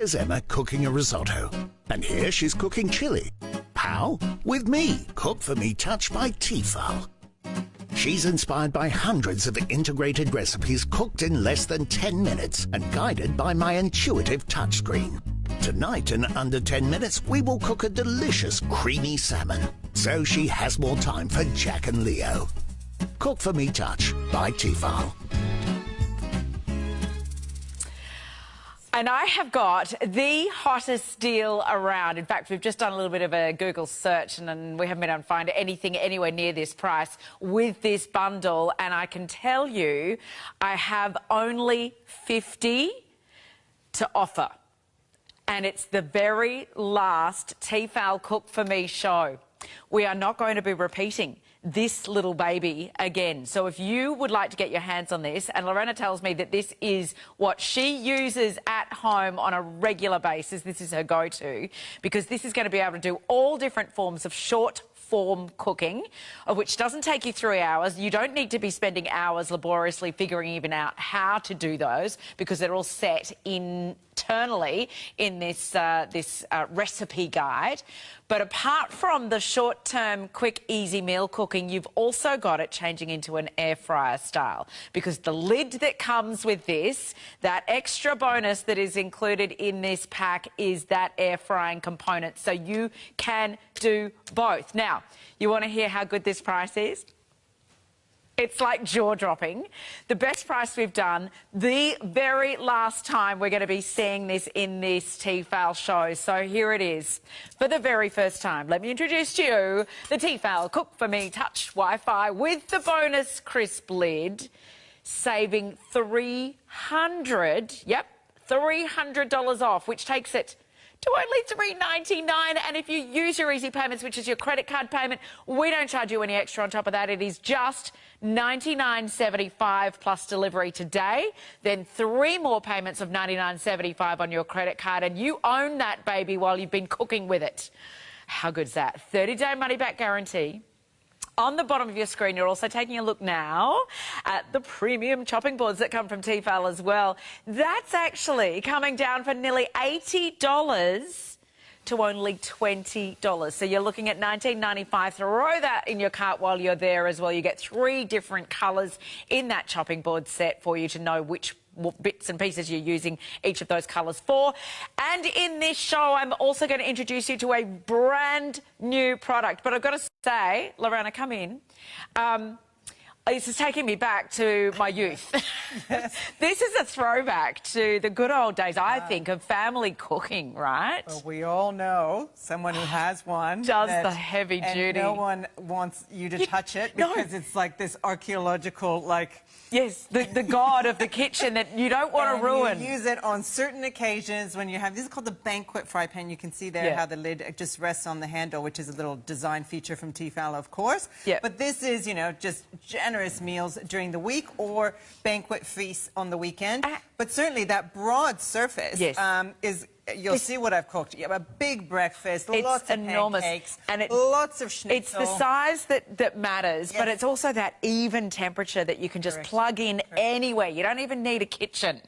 Here's Emma cooking a risotto. And here she's cooking chili. How? With me, Cook For Me Touch by Tefal. She's inspired by hundreds of integrated recipes cooked in less than 10 minutes and guided by my intuitive touchscreen. Tonight, in under 10 minutes, we will cook a delicious creamy salmon, so she has more time for Jack and Leo. Cook For Me Touch by Tefal. And I have got the hottest deal around. In fact, we've just done a little bit of a Google search and we haven't been able to find anything anywhere near this price with this bundle. And I can tell you, I have only 50 to offer. And it's the very last Tefal Cook For Me show. We are not going to be repeating this little baby again. So if you would like to get your hands on this, and Lorena tells me that this is what she uses at home on a regular basis, this is her go-to, because this is going to be able to do all different forms of short form cooking, of which doesn't take you 3 hours. You don't need to be spending hours laboriously figuring even out how to do those, because they're all set internally in this recipe guide. But apart from the short-term, quick, easy meal cooking, you've also got it changing into an air fryer style, because the lid that comes with this, that extra bonus that is included in this pack, is that air frying component. So you can do both. Now, you want to hear how good this price is? It's like jaw-dropping. The best price we've done, the very last time we're going to be seeing this in this Tefal show. So here it is. For the very first time, let me introduce to you the Tefal Cook For Me Touch Wi-Fi with the bonus crisp lid, saving $300 off, which takes it to only $3.99, and if you use your easy payments, which is your credit card payment, we don't charge you any extra on top of that. It is just $99.75 plus delivery today, then 3 more payments of $99.75 on your credit card, and you own that baby while you've been cooking with it. How good's that? 30-day money-back guarantee. On the bottom of your screen, you're also taking a look now at the premium chopping boards that come from Tefal as well. That's actually coming down for nearly $80 to only $20. So you're looking at $19.95. Throw that in your cart while you're there as well. You get 3 different colours in that chopping board set for you to know which bits and pieces you're using each of those colours for. And in this show, I'm also going to introduce you to a brand new product. But I've got to say, Lorena, come in. This is taking me back to my youth. This is a throwback to the good old days, I think, of family cooking, right? Well, we all know someone who has one. Does the heavy duty. And no one wants you to touch it because it's like this archaeological, like... Yes, the god of the kitchen that you don't want to ruin. You use it on certain occasions when you have... This is called the Banquet fry pan. You can see there how the lid just rests on the handle, which is a little design feature from Tefal, of course. Yeah. But this is, you know, just generous meals during the week or banquet feasts on the weekend. But certainly that broad surface is... You'll see what I've cooked. You have a big breakfast, lots of pancakes, and lots of schnitzel. It's the size that matters, but it's also that even temperature that you can just plug in anywhere. You don't even need a kitchen.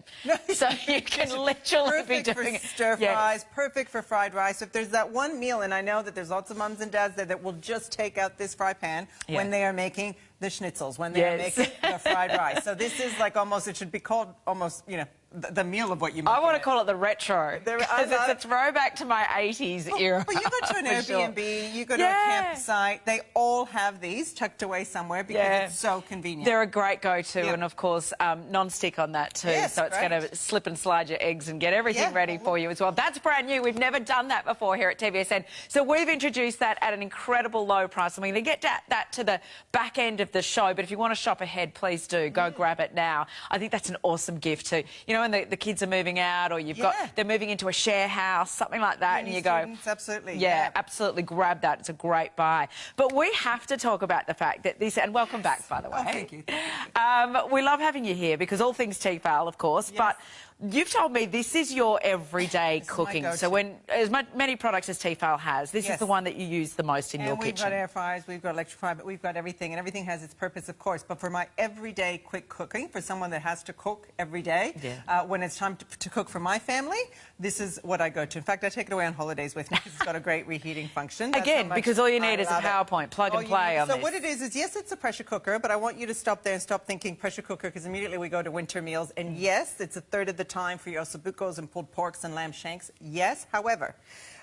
So you can literally be doing it. Perfect for stir fries, perfect for fried rice. If there's that one meal, and I know that there's lots of mums and dads there that will just take out this fry pan when they are making the schnitzels, when they are making the fried rice. So this is like almost, it should be called almost, you know, the meal of what you make. I want to call it the retro, because it's a throwback to my 80s era. But you go to an Airbnb, you go to a campsite, they all have these tucked away somewhere because it's so convenient. They're a great go-to, and of course, non-stick on that too, so it's going to slip and slide your eggs and get everything ready for you as well. That's brand new. We've never done that before here at TVSN. So we've introduced that at an incredible low price. I'm going to get that to the back end of the show, but if you want to shop ahead, please do. Go grab it now. I think that's an awesome gift too. You know, when the kids are moving out, or you've got they're moving into a share house, something like that, and you go, absolutely, absolutely grab that. It's a great buy. But we have to talk about the fact that this, and welcome back, by the way. Oh, thank you. We love having you here because all things Tefal, of course, but You've told me this is your everyday cooking. So when as many products as Tefal has, this is the one that you use the most in your kitchen. We've got air fryers, we've got electric fryers, but we've got everything, and everything has its purpose, of course. But for my everyday quick cooking, for someone that has to cook every day, when it's time to cook for my family, this is what I go to. In fact, I take it away on holidays with me because it's got a great reheating function. Again, because all you need is a PowerPoint, plug and play on this. So what it is yes, it's a pressure cooker, but I want you to stop there and stop thinking pressure cooker, because immediately we go to winter meals, and yes, it's a third of the time for your ossobucos and pulled porks and lamb shanks. Yes, however,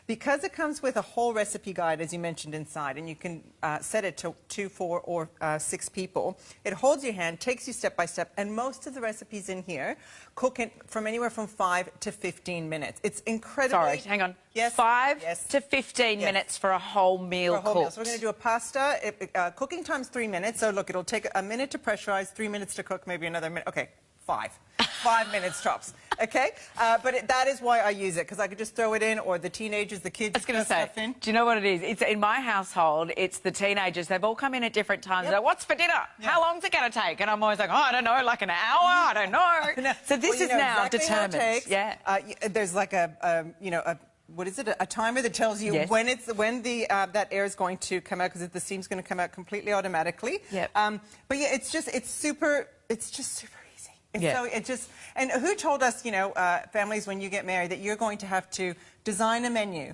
because it comes with a whole recipe guide, as you mentioned, inside, and you can set it to 2, 4, or 6 people, it holds your hand, takes you step by step, and most of the recipes in here cook in from anywhere from 5 to 15 minutes. It's incredibly... Sorry, hang on. Yes. 5 to 15 minutes for a whole meal cooked. So we're going to do a pasta. Cooking time's 3 minutes. So look, it'll take a minute to pressurize, 3 minutes to cook, maybe another minute. Okay, 5. 5 minutes tops, okay? But that is why I use it, because I could just throw it in, or the teenagers, the kids, I was going to say, do you know what it is? It's in my household, it's the teenagers. They've all come in at different times. They're like, what's for dinner? How long's it going to take? And I'm always like, oh, I don't know, like an hour? I don't know. So this is now exactly determined. There's like what is it? A timer that tells you when that air is going to come out, because the steam's going to come out completely automatically. But yeah, it's just super easy. And who told us, families, when you get married, that you're going to have to design a menu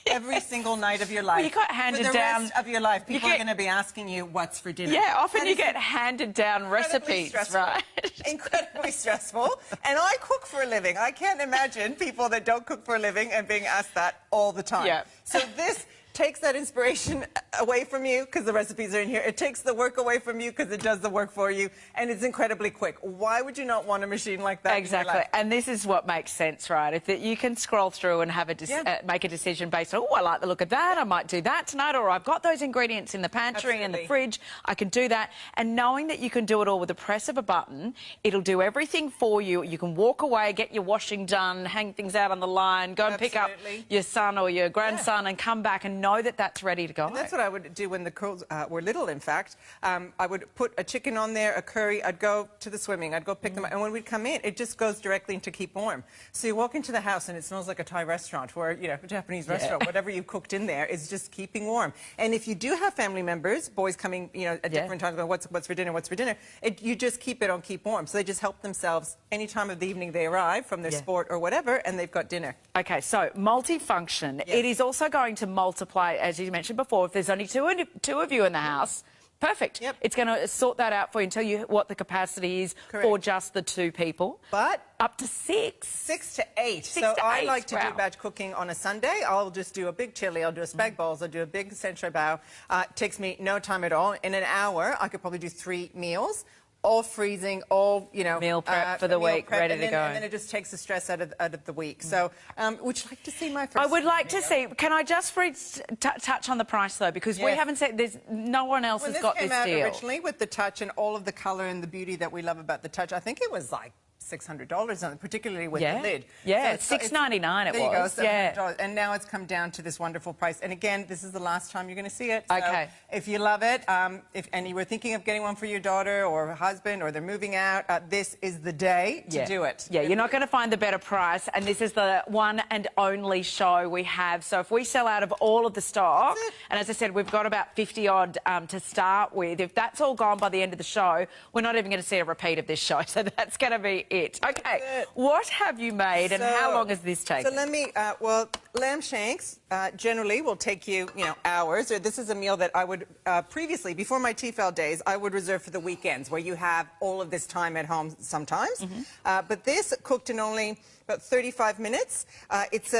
every single night of your life? Well, you got handed for the down rest of your life. People are going to be asking you what's for dinner. Yeah, often you get handed down recipes, right? Incredibly stressful. And I cook for a living. I can't imagine people that don't cook for a living and being asked that all the time. So this takes that inspiration away from you, because the recipes are in here. It takes the work away from you, because it does the work for you, and it's incredibly quick. Why would you not want a machine like that? Exactly, in your life? And this is what makes sense, right? If you can scroll through and have make a decision based on, oh, I like the look of that, I might do that tonight, or I've got those ingredients in the pantry and the fridge, I can do that. And knowing that you can do it all with the press of a button, it'll do everything for you. You can walk away, get your washing done, hang things out on the line, go and pick up your son or your grandson and come back and know that that's ready to go. And that's what I would do when the girls were little, in fact. I would put a chicken on there, a curry, I'd go to the swimming, I'd go pick them up, and when we'd come in, it just goes directly into keep warm. So you walk into the house and it smells like a Thai restaurant, or, a Japanese restaurant, whatever you cooked in there is just keeping warm. And if you do have family members, boys coming, at different times, going, what's for dinner, you just keep it on keep warm. So they just help themselves any time of the evening they arrive from their sport or whatever, and they've got dinner. Okay, so multifunction. It is also going to multiply, as you mentioned before, if there's only two of you in the house, perfect. It's going to sort that out for you and tell you what the capacity is for just the 2 people. But up to 6. 6 to 8. So I like to do batch cooking on a Sunday. I'll just do a big chili, I'll do a spag bowls, I'll do a big centre bao. It takes me no time at all. In an hour, I could probably do 3 meals. All freezing, all, meal prep for the week, ready to go. And then it just takes the stress out of the week. So, would you like to see my first? I would like to see. Can I just touch on the price, though? Because we haven't said, no one else has got this deal. This came out originally with the touch and all of the colour and the beauty that we love about the touch. I think it was like $600 on it, particularly with the lid. Yeah, so it's $6.99 it was. There you go, $700. And now it's come down to this wonderful price. And again, this is the last time you're going to see it. So if you love it, and you were thinking of getting one for your daughter or husband, or they're moving out, this is the day to do it. Yeah, you're not going to find the better price, and this is the one and only show we have. So if we sell out of all of the stock, and as I said, we've got about 50-odd to start with, if that's all gone by the end of the show, we're not even going to see a repeat of this show. So that's going to be it. Okay, what have you made, and how long has this taken? So let me, lamb shanks generally will take you, hours. Or this is a meal that I would previously, before my Tefal days, I would reserve for the weekends, where you have all of this time at home sometimes. But this cooked in only about 35 minutes. It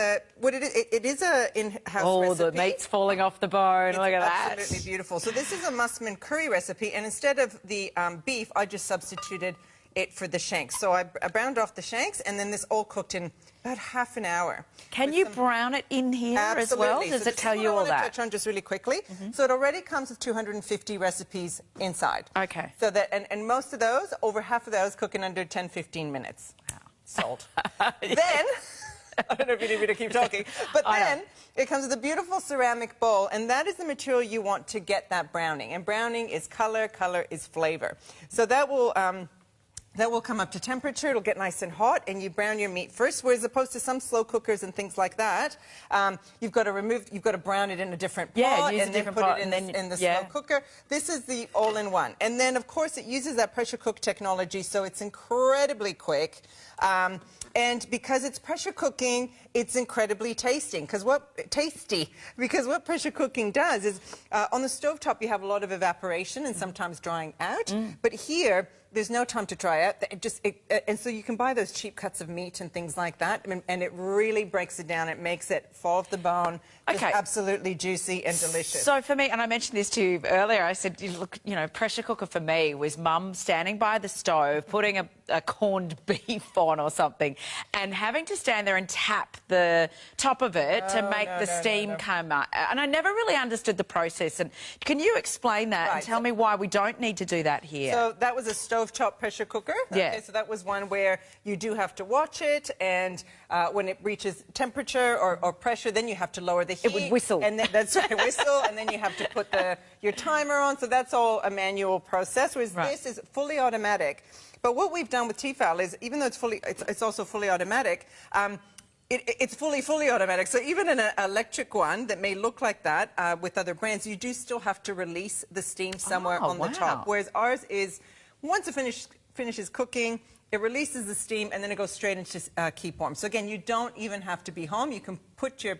is a in-house recipe. Oh, the meat's falling off the bone. Look at that. Absolutely beautiful. So this is a musman curry recipe, and instead of the beef, I just substituted it for the shanks. So I browned off the shanks, and then this all cooked in about half an hour. Can you brown it in here as well? Does it tell you all that? I want to touch on just really quickly. So it already comes with 250 recipes inside. Okay. So that, and most of those, over half of those, cook in under 10-15 minutes. Wow. Sold. Then, I don't know if you need me to keep talking, but then it comes with a beautiful ceramic bowl, and that is the material you want to get that browning. And browning is color, color is flavor. So that will That will come up to temperature. It'll get nice and hot, and you brown your meat first. Whereas opposed to some slow cookers and things like that, you've got to brown it in a different pot, use and a then different put pot, it in the yeah. slow cooker. This is the all-in-one, and then of course it uses that pressure cook technology, so it's incredibly quick. And because it's pressure cooking, it's incredibly tasty. Because what pressure cooking does is, on the stovetop you have a lot of evaporation and sometimes drying out. But here, there's no time to dry out. And so you can buy those cheap cuts of meat and things like that, and it really breaks it down. It makes it fall off the bone, just absolutely juicy and delicious. So for me, and I mentioned this to you earlier, I said, look, you know, pressure cooker for me was Mum standing by the stove, putting a corned beef on or something, and having to stand there and tap the top of it to make the steam come up. And I never really understood the process. And can you explain that and tell me why we don't need to do that here? So that was a stovetop pressure cooker. Yeah. Okay, so that was one where you do have to watch it, and when it reaches temperature or pressure, then you have to lower the heat. It would whistle. And then, that's right, whistle, and then you have to put your timer on. So that's all a manual process, whereas this is fully automatic. But what we've done with Tefal is, even though it's also fully automatic, it's fully automatic. So even an electric one that may look like that with other brands, you do still have to release the steam somewhere on the top. Whereas ours is, once it finishes cooking, it releases the steam and then it goes straight into keep warm. So again, you don't even have to be home. You can put your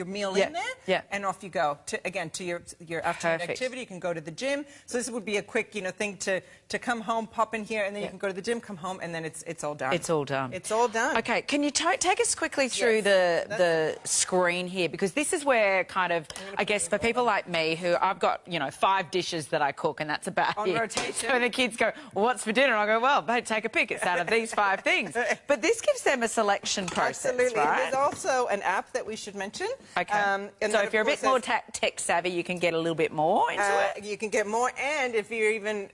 meal in there, and off you go to your afternoon activity. You can go to the gym. So this would be a quick, thing to come home, pop in here, and then you can go to the gym, come home, and then it's all done. It's all done. It's all done. Okay, can you take us quickly through the screen here, because this is where kind of, I guess, for people like me who I've got 5 dishes that I cook, and that's about on rotation. So the kids go, well, what's for dinner? And I go, well, babe, take a pick. It's out of these 5 things. But this gives them a selection process, Absolutely. right? There's also an app that we should mention. Okay. So if you're a bit more tech savvy, you can get a little bit more into it? You can get more, and if you're even,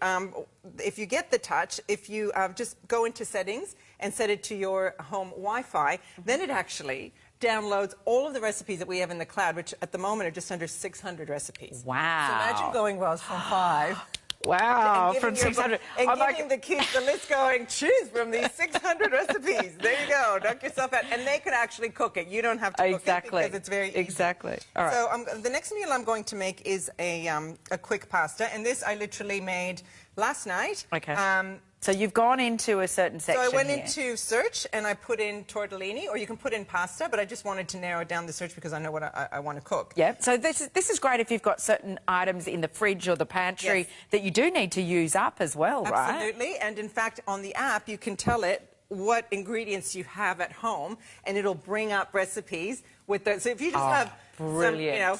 if you get the touch, if you just go into settings and set it to your home Wi-Fi, then it actually downloads all of the recipes that we have in the cloud, which at the moment are just under 600 recipes. Wow. So imagine going, well, from 5... Wow, from 600. And giving the kids the list going, choose from these 600 recipes. There you go. Knock yourself out. And they could actually cook it. You don't have to cook it because it's very easy. Exactly. All right. So the next meal I'm going to make is a quick pasta. And this I literally made last night. Okay. So you've gone into a certain section. So I went into search and I put in tortellini, or you can put in pasta, but I just wanted to narrow down the search because I know what I want to cook. Yeah. So this is great if you've got certain items in the fridge or the pantry that you do need to use up as well, right? Absolutely. And in fact, on the app, you can tell it what ingredients you have at home, and it'll bring up recipes with the. So if you just have some,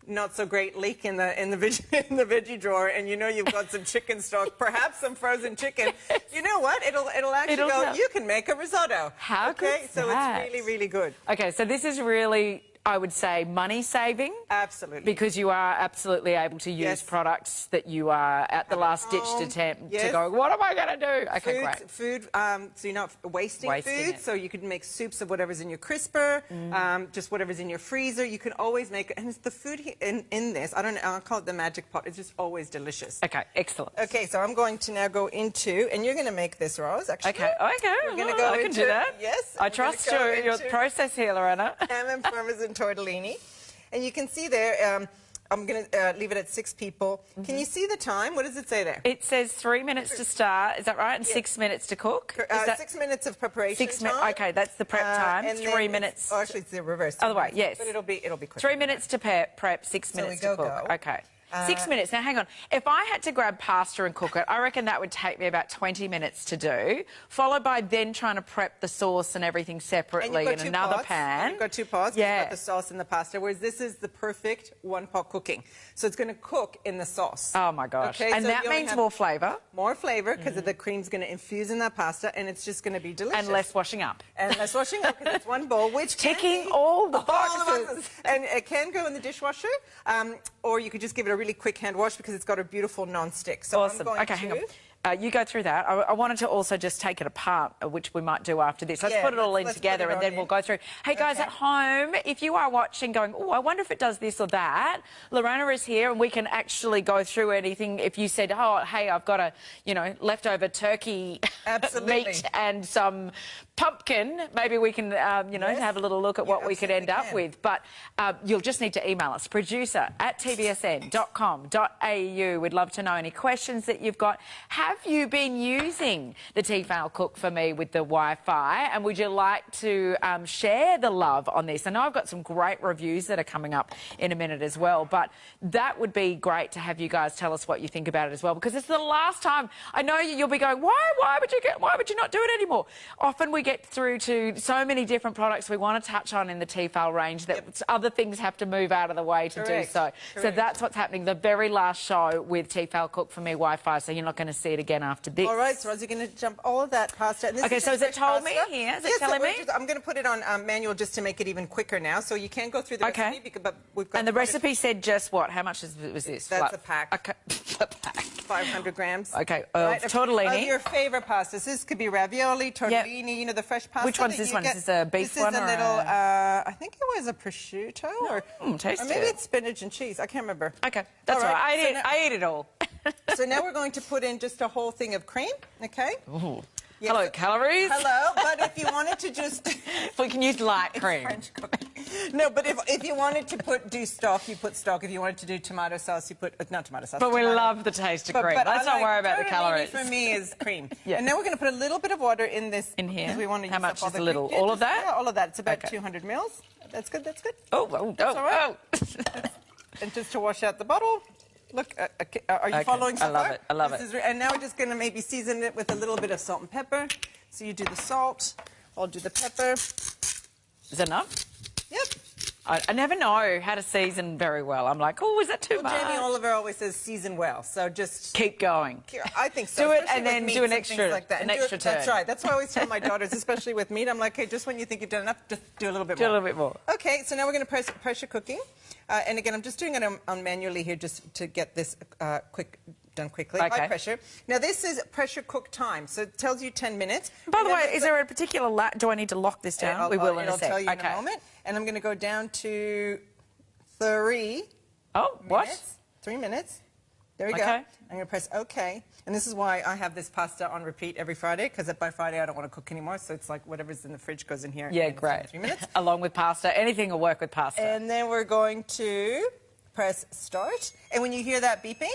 not so great leek in the veggie drawer, and you've got some chicken stock, perhaps some frozen chicken. You know what? It'll actually go. You can make a risotto. How good is so that? It's really good. Okay, so this is really, I would say, money saving. Absolutely. Because you are absolutely able to use products that you are at the last ditch attempt to go, what am I going to do? Okay, great. Food, so you're not wasting food. So you could make soups of whatever's in your crisper, just whatever's in your freezer. You can always make, and it's the food in this, I don't know, I'll call it the magic pot. It's just always delicious. Okay, excellent. Okay, so I'm going to now go into, and you're going to make this, Rose, actually. Okay. We're going to go I can do that. Yes. I trust your process here, Lorena. Ham and Parmesan tortellini. And you can see there, I'm going to leave it at 6 people. Can you see the time? What does it say there? It says 3 minutes to start, is that right? And 6 minutes to cook? 6 minutes of preparation time. Okay, that's the prep time. And 3 minutes. Oh, actually, it's the reverse. Other way, yes. But it'll be quick. 3 minutes to prep, 6 minutes to cook. Okay. 6 minutes. Now, hang on. If I had to grab pasta and cook it, I reckon that would take me about 20 minutes to do, followed by then trying to prep the sauce and everything separately in another pan. You've got 2 pots. Yeah. You've got the sauce and the pasta, whereas this is the perfect one-pot cooking. So it's going to cook in the sauce. Oh, my gosh. Okay, and so that means more flavour. More flavour, because the cream's going to infuse in that pasta, and it's just going to be delicious. And less washing up. And less washing up, because it's one bowl, which ticking all the boxes. And it can go in the dishwasher, or you could just give it a really quick hand wash, because it's got a beautiful non-stick. So awesome. I'm going hang on. you go through that. I wanted to also just take it apart, which we might do after this. Let's put it all in together and then we'll go through. Hey, guys, at home, if you are watching going, oh, I wonder if it does this or that, Lorena is here and we can actually go through anything. If you said, oh, hey, I've got a, you know, leftover turkey meat and some pumpkin, maybe we can, you know, have a little look at what we could end up with. But you'll just need to email us, producer@tvsn.com.au. We'd love to know any questions that you've got. Have you been using the Tefal Cook for Me with the Wi-Fi? And would you like to share the love on this? I know I've got some great reviews that are coming up in a minute as well, but that would be great to have you guys tell us what you think about it as well, because it's the last time. I know you'll be going, why would you not do it anymore? Often we get through to so many different products we want to touch on in the Tefal range that other things have to move out of the way to do so. So that's what's happening. The very last show with Tefal Cook for Me Wi-Fi, so you're not going to see it again after this. All right, so Roz, you're going to jump all of that pasta. And this okay, so is it told me here? Is it telling me? I'm going to put it on manual just to make it even quicker now, so you can go through the recipe. Because, but we've got the recipe said just what? How much was this? That's a pack. Okay. A pack. 500 grams. Okay, tortellini. Of your favourite pastas. This could be ravioli, tortellini, you know, the fresh pasta. Which one's this one? Is this a beef one? This is a little, I think it was a prosciutto. Or tasty. Or maybe it's spinach and cheese. I can't remember. Okay, that's all right. I ate it all. So now we're going to put in just a whole thing of cream, okay? Ooh. Yes. Hello, calories. Hello, but if you wanted to just... we can use light cream. French cooking. No, but if you wanted to do stock, you put stock. If you wanted to do tomato sauce, you put... not tomato sauce. But we love the taste of cream. Let's not worry about the calories. For me is cream. And now we're going to put a little bit of water in this. In here? We want to How use much all is the a little? cream. All of that? Yeah, all of that. It's about 200 mils. That's good, that's good. Oh. And just to wash out the bottle. Look, are you following so far? I love it. And now we're just going to maybe season it with a little bit of salt and pepper. So you do the salt, I'll do the pepper. Is that enough? Yep. I never know how to season very well. I'm like, oh, is that too much? Jamie Oliver always says season well, so just... keep going. I think so. Do it and then do an extra, like that. turn. That's right. That's what I always tell my daughters, especially with meat. I'm like, hey, just when you think you've done enough, just do a little bit more. Do a little bit more. Okay, so now we're going to pressure cooking. And again, I'm just doing it on manually here just to get this done quickly. Okay. High pressure. Now, this is pressure cook time, so it tells you 10 minutes. By the way, is there a particular... do I need to lock this down? We will in a sec. I'll tell you in a moment. And I'm going to go down to 3 what? 3 minutes. There we go. I'm going to press OK. And this is why I have this pasta on repeat every Friday, because by Friday I don't want to cook anymore, so it's like whatever's in the fridge goes in here. Yeah, great. 3 minutes. Along with pasta. Anything will work with pasta. And then we're going to press start. And when you hear that beeping,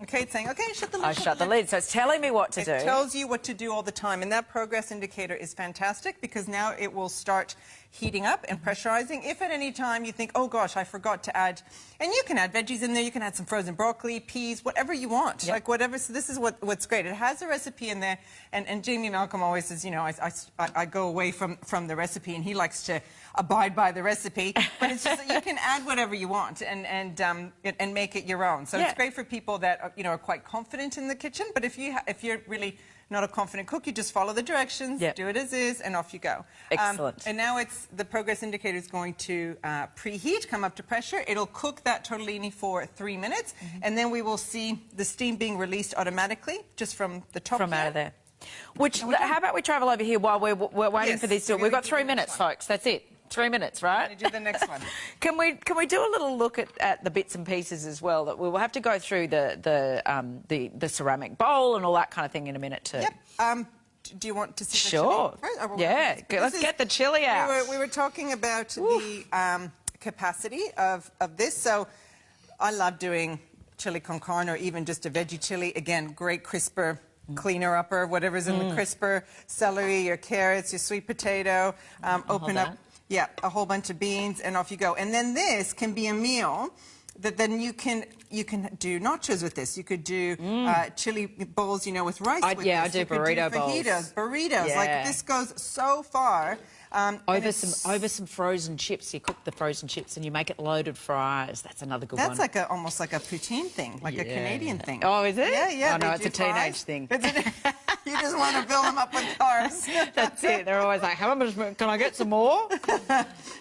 okay, it's saying, okay, shut the lid. I shut the lid, so it's telling me what to do. It tells you what to do all the time, and that progress indicator is fantastic because now it will start heating up and pressurizing. If at any time you think, oh gosh, I forgot to add, and you can add veggies in there, you can add some frozen broccoli, peas, whatever you want, like whatever. So this is what's great. It has a recipe in there, and Jamie Malcolm always says, you know, I go away from the recipe, and he likes to abide by the recipe, but it's just that you can add whatever you want and make it your own. So it's great for people that are quite confident in the kitchen. But if you're really not a confident cook, you just follow the directions, do it as is, and off you go. Excellent. And now the progress indicator is going to preheat, come up to pressure. It'll cook that tortellini for 3 minutes, and then we will see the steam being released automatically just from the top. From out of there. How about we travel over here while we're waiting for this? We've got 3 minutes, folks. That's it. 3 minutes, right? Do the next one. Can we do a little look at the bits and pieces as well? That we will have to go through the ceramic bowl and all that kind of thing in a minute too. Yep. Do you want to see the chili? Sure. Yeah. Let's get the chili out. We were talking about the capacity of this. So I love doing chili con carne or even just a veggie chili. Again, great crisper. Cleaner upper, whatever's in the crisper, celery, your carrots, your sweet potato, open up, a whole bunch of beans, and off you go. And then this can be a meal that then you can do nachos with this. You could do chili bowls, with rice with this. I do burrito bowls. Burritos. Like, this goes so far. Over some frozen chips. You cook the frozen chips and you make it loaded fries. That's another good one. That's almost like a poutine thing, like a Canadian thing. Oh, is it? Yeah. Oh, no, it's a teenage thing. You just want to fill them up with carbs. That's it. They're always like, how much can I get some more?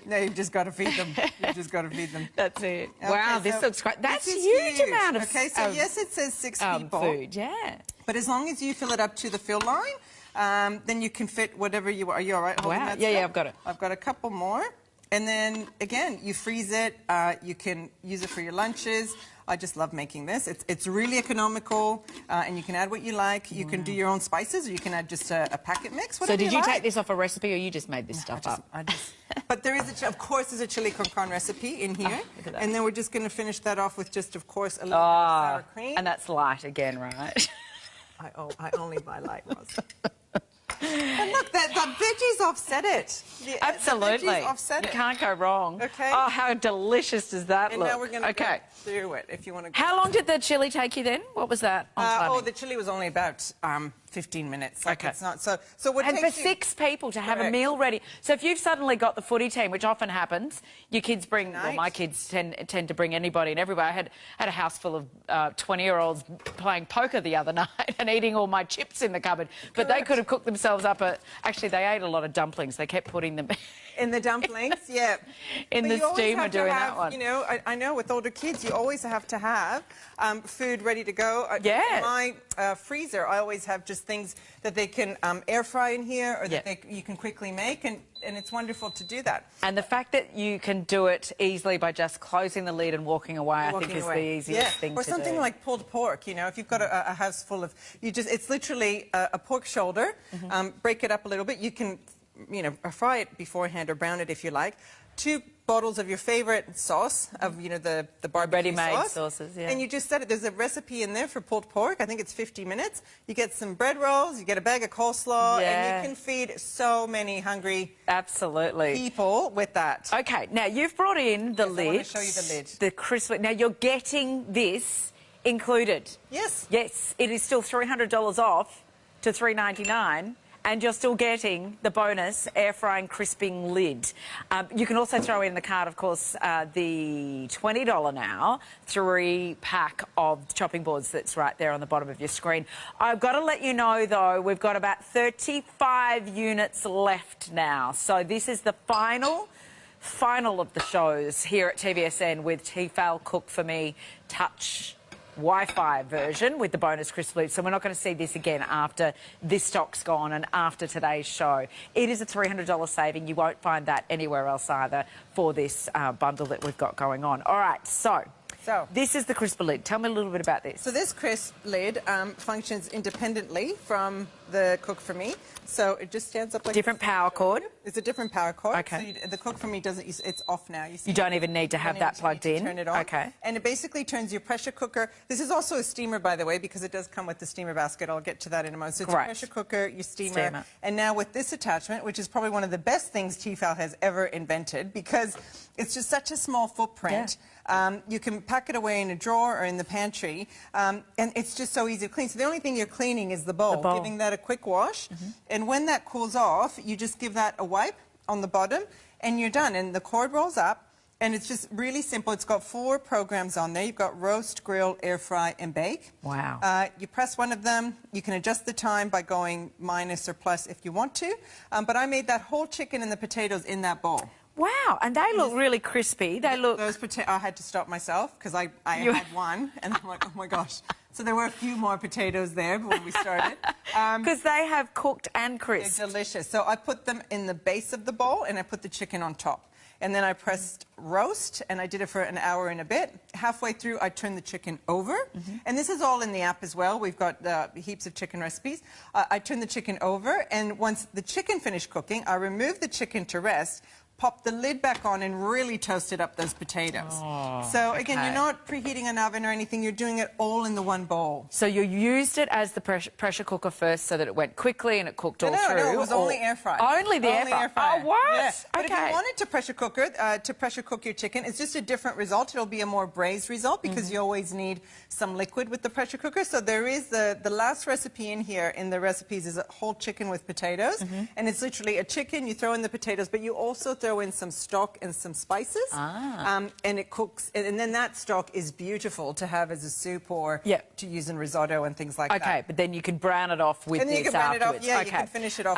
No, you've just got to feed them. You've just got to feed them. That's it. Okay, wow, this looks great. That's a huge amount of Okay, so yes, it says 6 people. Food, yeah. But as long as you fill it up to the fill line, then you can fit whatever you are. Are you all right holding that Yeah, stuff? I've got it. I've got a couple more. And then, again, you freeze it. You can use it for your lunches. I just love making this. It's really economical, and you can add what you like. You can do your own spices, or you can add just a packet mix, whatever So did you like. take this off a recipe, or you just made this stuff up? But there is, of course, there's a chili con carne recipe in here. Look at that. And then we're just going to finish that off with just, of course, a little bit of sour cream. And that's light again, right? I only buy light, Roz. And look, the veggies offset it. Absolutely. The veggies offset you it. can't go wrong. Okay. Oh, how delicious does that And look? now we're going to go through it, if you want to go. How long did the chili take you then? What was that on timing? The chili was only about 15 minutes. Like Okay. It's not so what And for takes you... 6 people to have a Correct. meal ready. So if you've suddenly got the footy team, which often happens, your kids bring, well, Nice. my kids tend to bring anybody and everybody. I had a house full of 20-year-olds playing poker the other night and eating all my chips in the cupboard. But they could have cooked themselves up actually, they ate a lot of dumplings. They kept putting them... In the dumplings, yeah. In the steamer doing that one. You know, I know with older kids, you always have to have food ready to go. Yeah. In my freezer, I always have just things that they can air fry in here, or that you can quickly make, and it's wonderful to do that. And the fact that you can do it easily by just closing the lid and walking away, I think is the easiest thing to do. Or something like pulled pork, you know, if you've got a house full of, it's literally a pork shoulder, break it up a little bit. You can, you know, fry it beforehand or brown it if you like. 2 bottles of your favorite sauce, of, you know, the barbecue ready-made sauces, yeah. And you just set it. There's a recipe in there for pulled pork. I think it's 50 minutes. You get some bread rolls, you get a bag of coleslaw, and you can feed so many hungry people with that. Okay, now you've brought in the lid. I want to show you the lid. The crisp. Now you're getting this included. Yes. Yes, it is still $300 off to $3.99. And you're still getting the bonus air frying crisping lid. You can also throw in the cart, of course, the $20 now 3-pack of chopping boards that's right there on the bottom of your screen. I've got to let you know, though, we've got about 35 units left now. So this is the final of the shows here at TVSN with Tefal Cook For Me Touch Wi-Fi version with the bonus crisp lid. So we're not going to see this again after this stock's gone and after today's show. It is a $300 saving. You won't find that anywhere else either for this bundle that we've got going on. All right, so this is the crisp lid. Tell me a little bit about this. So this crisp lid functions independently from the Cook For Me. So it just stands up like different power cord. It's a different power cord. Okay. So the Cook For Me doesn't. It's off now. You don't even need to have that plugged in. Turn it on. Okay. And it basically turns your pressure cooker. This is also a steamer, by the way, because it does come with the steamer basket. I'll get to that in a moment. So it's your pressure cooker, your steamer, and now with this attachment, which is probably one of the best things Tefal has ever invented, because it's just such a small footprint. Yeah. You can pack it away in a drawer or in the pantry, and it's just so easy to clean. So the only thing you're cleaning is the bowl. Giving that a quick wash. And when that cools off, you just give that a wipe on the bottom, and you're done. And the cord rolls up, and it's just really simple. It's got 4 programs on there. You've got roast, grill, air fry, and bake. Wow. You press one of them. You can adjust the time by going minus or plus if you want to. But I made that whole chicken and the potatoes in that bowl. Wow, and they look really crispy. They look... Those potatoes, I had to stop myself because I had one, and I'm like, oh my gosh. So there were a few more potatoes there when we started. Because they have cooked and crisped. They're delicious. So I put them in the base of the bowl, and I put the chicken on top. And then I pressed roast, and I did it for an hour and a bit. Halfway through, I turned the chicken over. And this is all in the app as well. We've got heaps of chicken recipes. I turned the chicken over, and once the chicken finished cooking, I removed the chicken to rest, pop the lid back on, and really toasted up those potatoes. So again, you're not preheating an oven or anything. You're doing it all in the one bowl. So you used it as the pressure cooker first so that it went quickly and it cooked all through? No, it was only air fry. Only the air fry? Oh, what? Yeah. But if you wanted to pressure cook your chicken, it's just a different result. It'll be a more braised result because you always need some liquid with the pressure cooker. So there is the last recipe in here in the recipes is a whole chicken with potatoes. And it's literally a chicken, you throw in the potatoes, but you also throw throw in some stock and some spices. And it cooks, and then that stock is beautiful to have as a soup or to use in risotto and things like that. Okay, but then you can brown it off with this afterwards. Yeah, you can finish it off.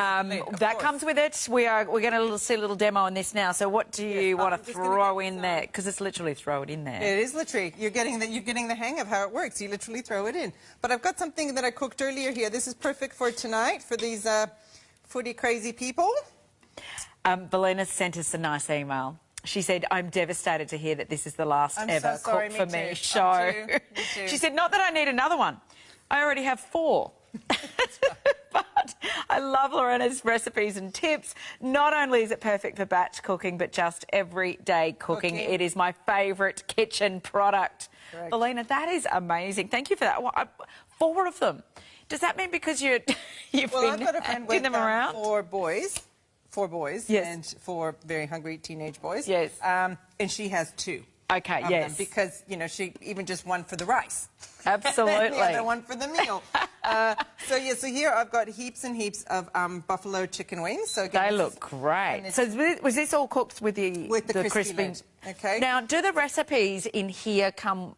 That comes with it. We're going to see a little demo on this now. So what do you want to throw in there? Because it's literally throw it in there. It is literally. You're getting the hang of how it works. You literally throw it in. But I've got something that I cooked earlier here. This is perfect for tonight for these foodie crazy people. Valena sent us a nice email. She said, I'm devastated to hear that this is the last ever Cook For Me show. Me too. She said, not that I need another one. I already have 4. But I love Lorena's recipes and tips. Not only is it perfect for batch cooking, but just everyday cooking. It is my favourite kitchen product. Correct. Valena, that is amazing. Thank you for that. 4 of them. Does that mean because you've been handing them around? 4 boys yes. and 4 very hungry teenage boys. Yes. And she has 2. Okay, yes. Because, you know, she even just one for the rice. Absolutely. And the other one for the meal. So here I've got heaps and heaps of buffalo chicken wings. So they look great. So was this all cooked with the crispy lid? Okay. Now, do the recipes in here come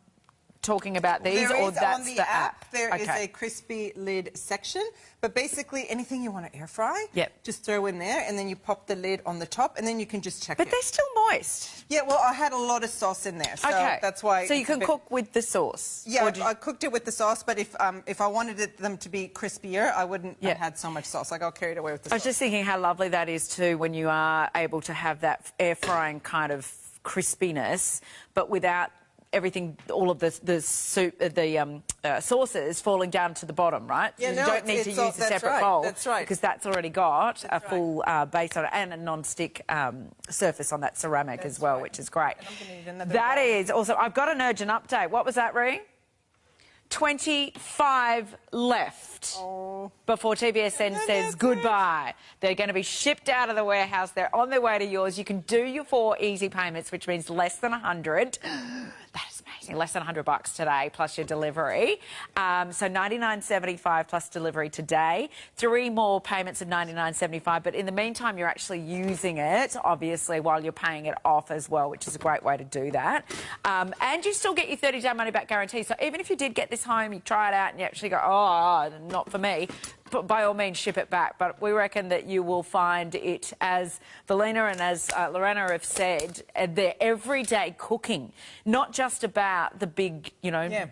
talking about these, or that's on the app? There is a crispy lid section, but basically anything you want to air fry, just throw in there, and then you pop the lid on the top, and then you can just check it. But they're still moist. Yeah, well, I had a lot of sauce in there, so that's why. So you can cook with the sauce. Yeah, I cooked it with the sauce, but if I wanted them to be crispier, I wouldn't have had so much sauce. I got carried away with the sauce. I was just thinking how lovely that is too when you are able to have that air frying kind of crispiness, but without everything, all of the soup, the sauces falling down to the bottom, right? Yeah, so you don't need to use a separate bowl. That's right. Because that's already got a full base on it and a non-stick surface on that ceramic as well, which is great. That is awesome. I've got an urgent update. What was that, Ree? 25 left before TVSN says goodbye. They're going to be shipped out of the warehouse. They're on their way to yours. You can do your 4 easy payments, which means less than 100. That is amazing. Less than $100 today, plus your delivery. So $99.75 plus delivery today. 3 more payments of $99.75. But in the meantime, you're actually using it, obviously, while you're paying it off as well, which is a great way to do that. And you still get your 30-day money-back guarantee. So even if you did get this home, you try it out, and you actually go, oh, not for me, but by all means, ship it back. But we reckon that you will find it, as Valena and as Lorena have said, their everyday cooking, not just about the big, you know,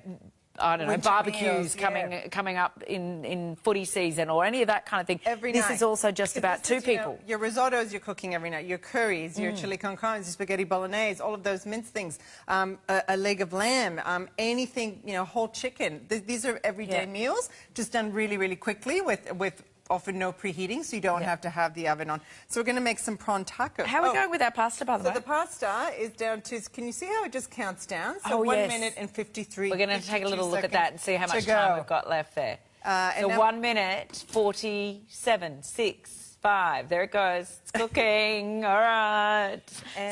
I don't know, barbecues coming up in footy season or any of that kind of thing. This is also just about 2 people. Your risottos you're cooking every night, your curries, your chili con carnes, your spaghetti bolognese, all of those minced things, a leg of lamb, anything, you know, whole chicken. These are everyday meals, just done really, really quickly with often no preheating, so you don't have to have the oven on. So we're going to make some prawn tacos. How are we going with our pasta, by the way? So the pasta is down to, can you see how it just counts down? So 1 minute and 53 We're going to take a little look at that and see how much time we've got left there. So 1 minute, 47, 6, 5. There it goes. It's cooking. All right.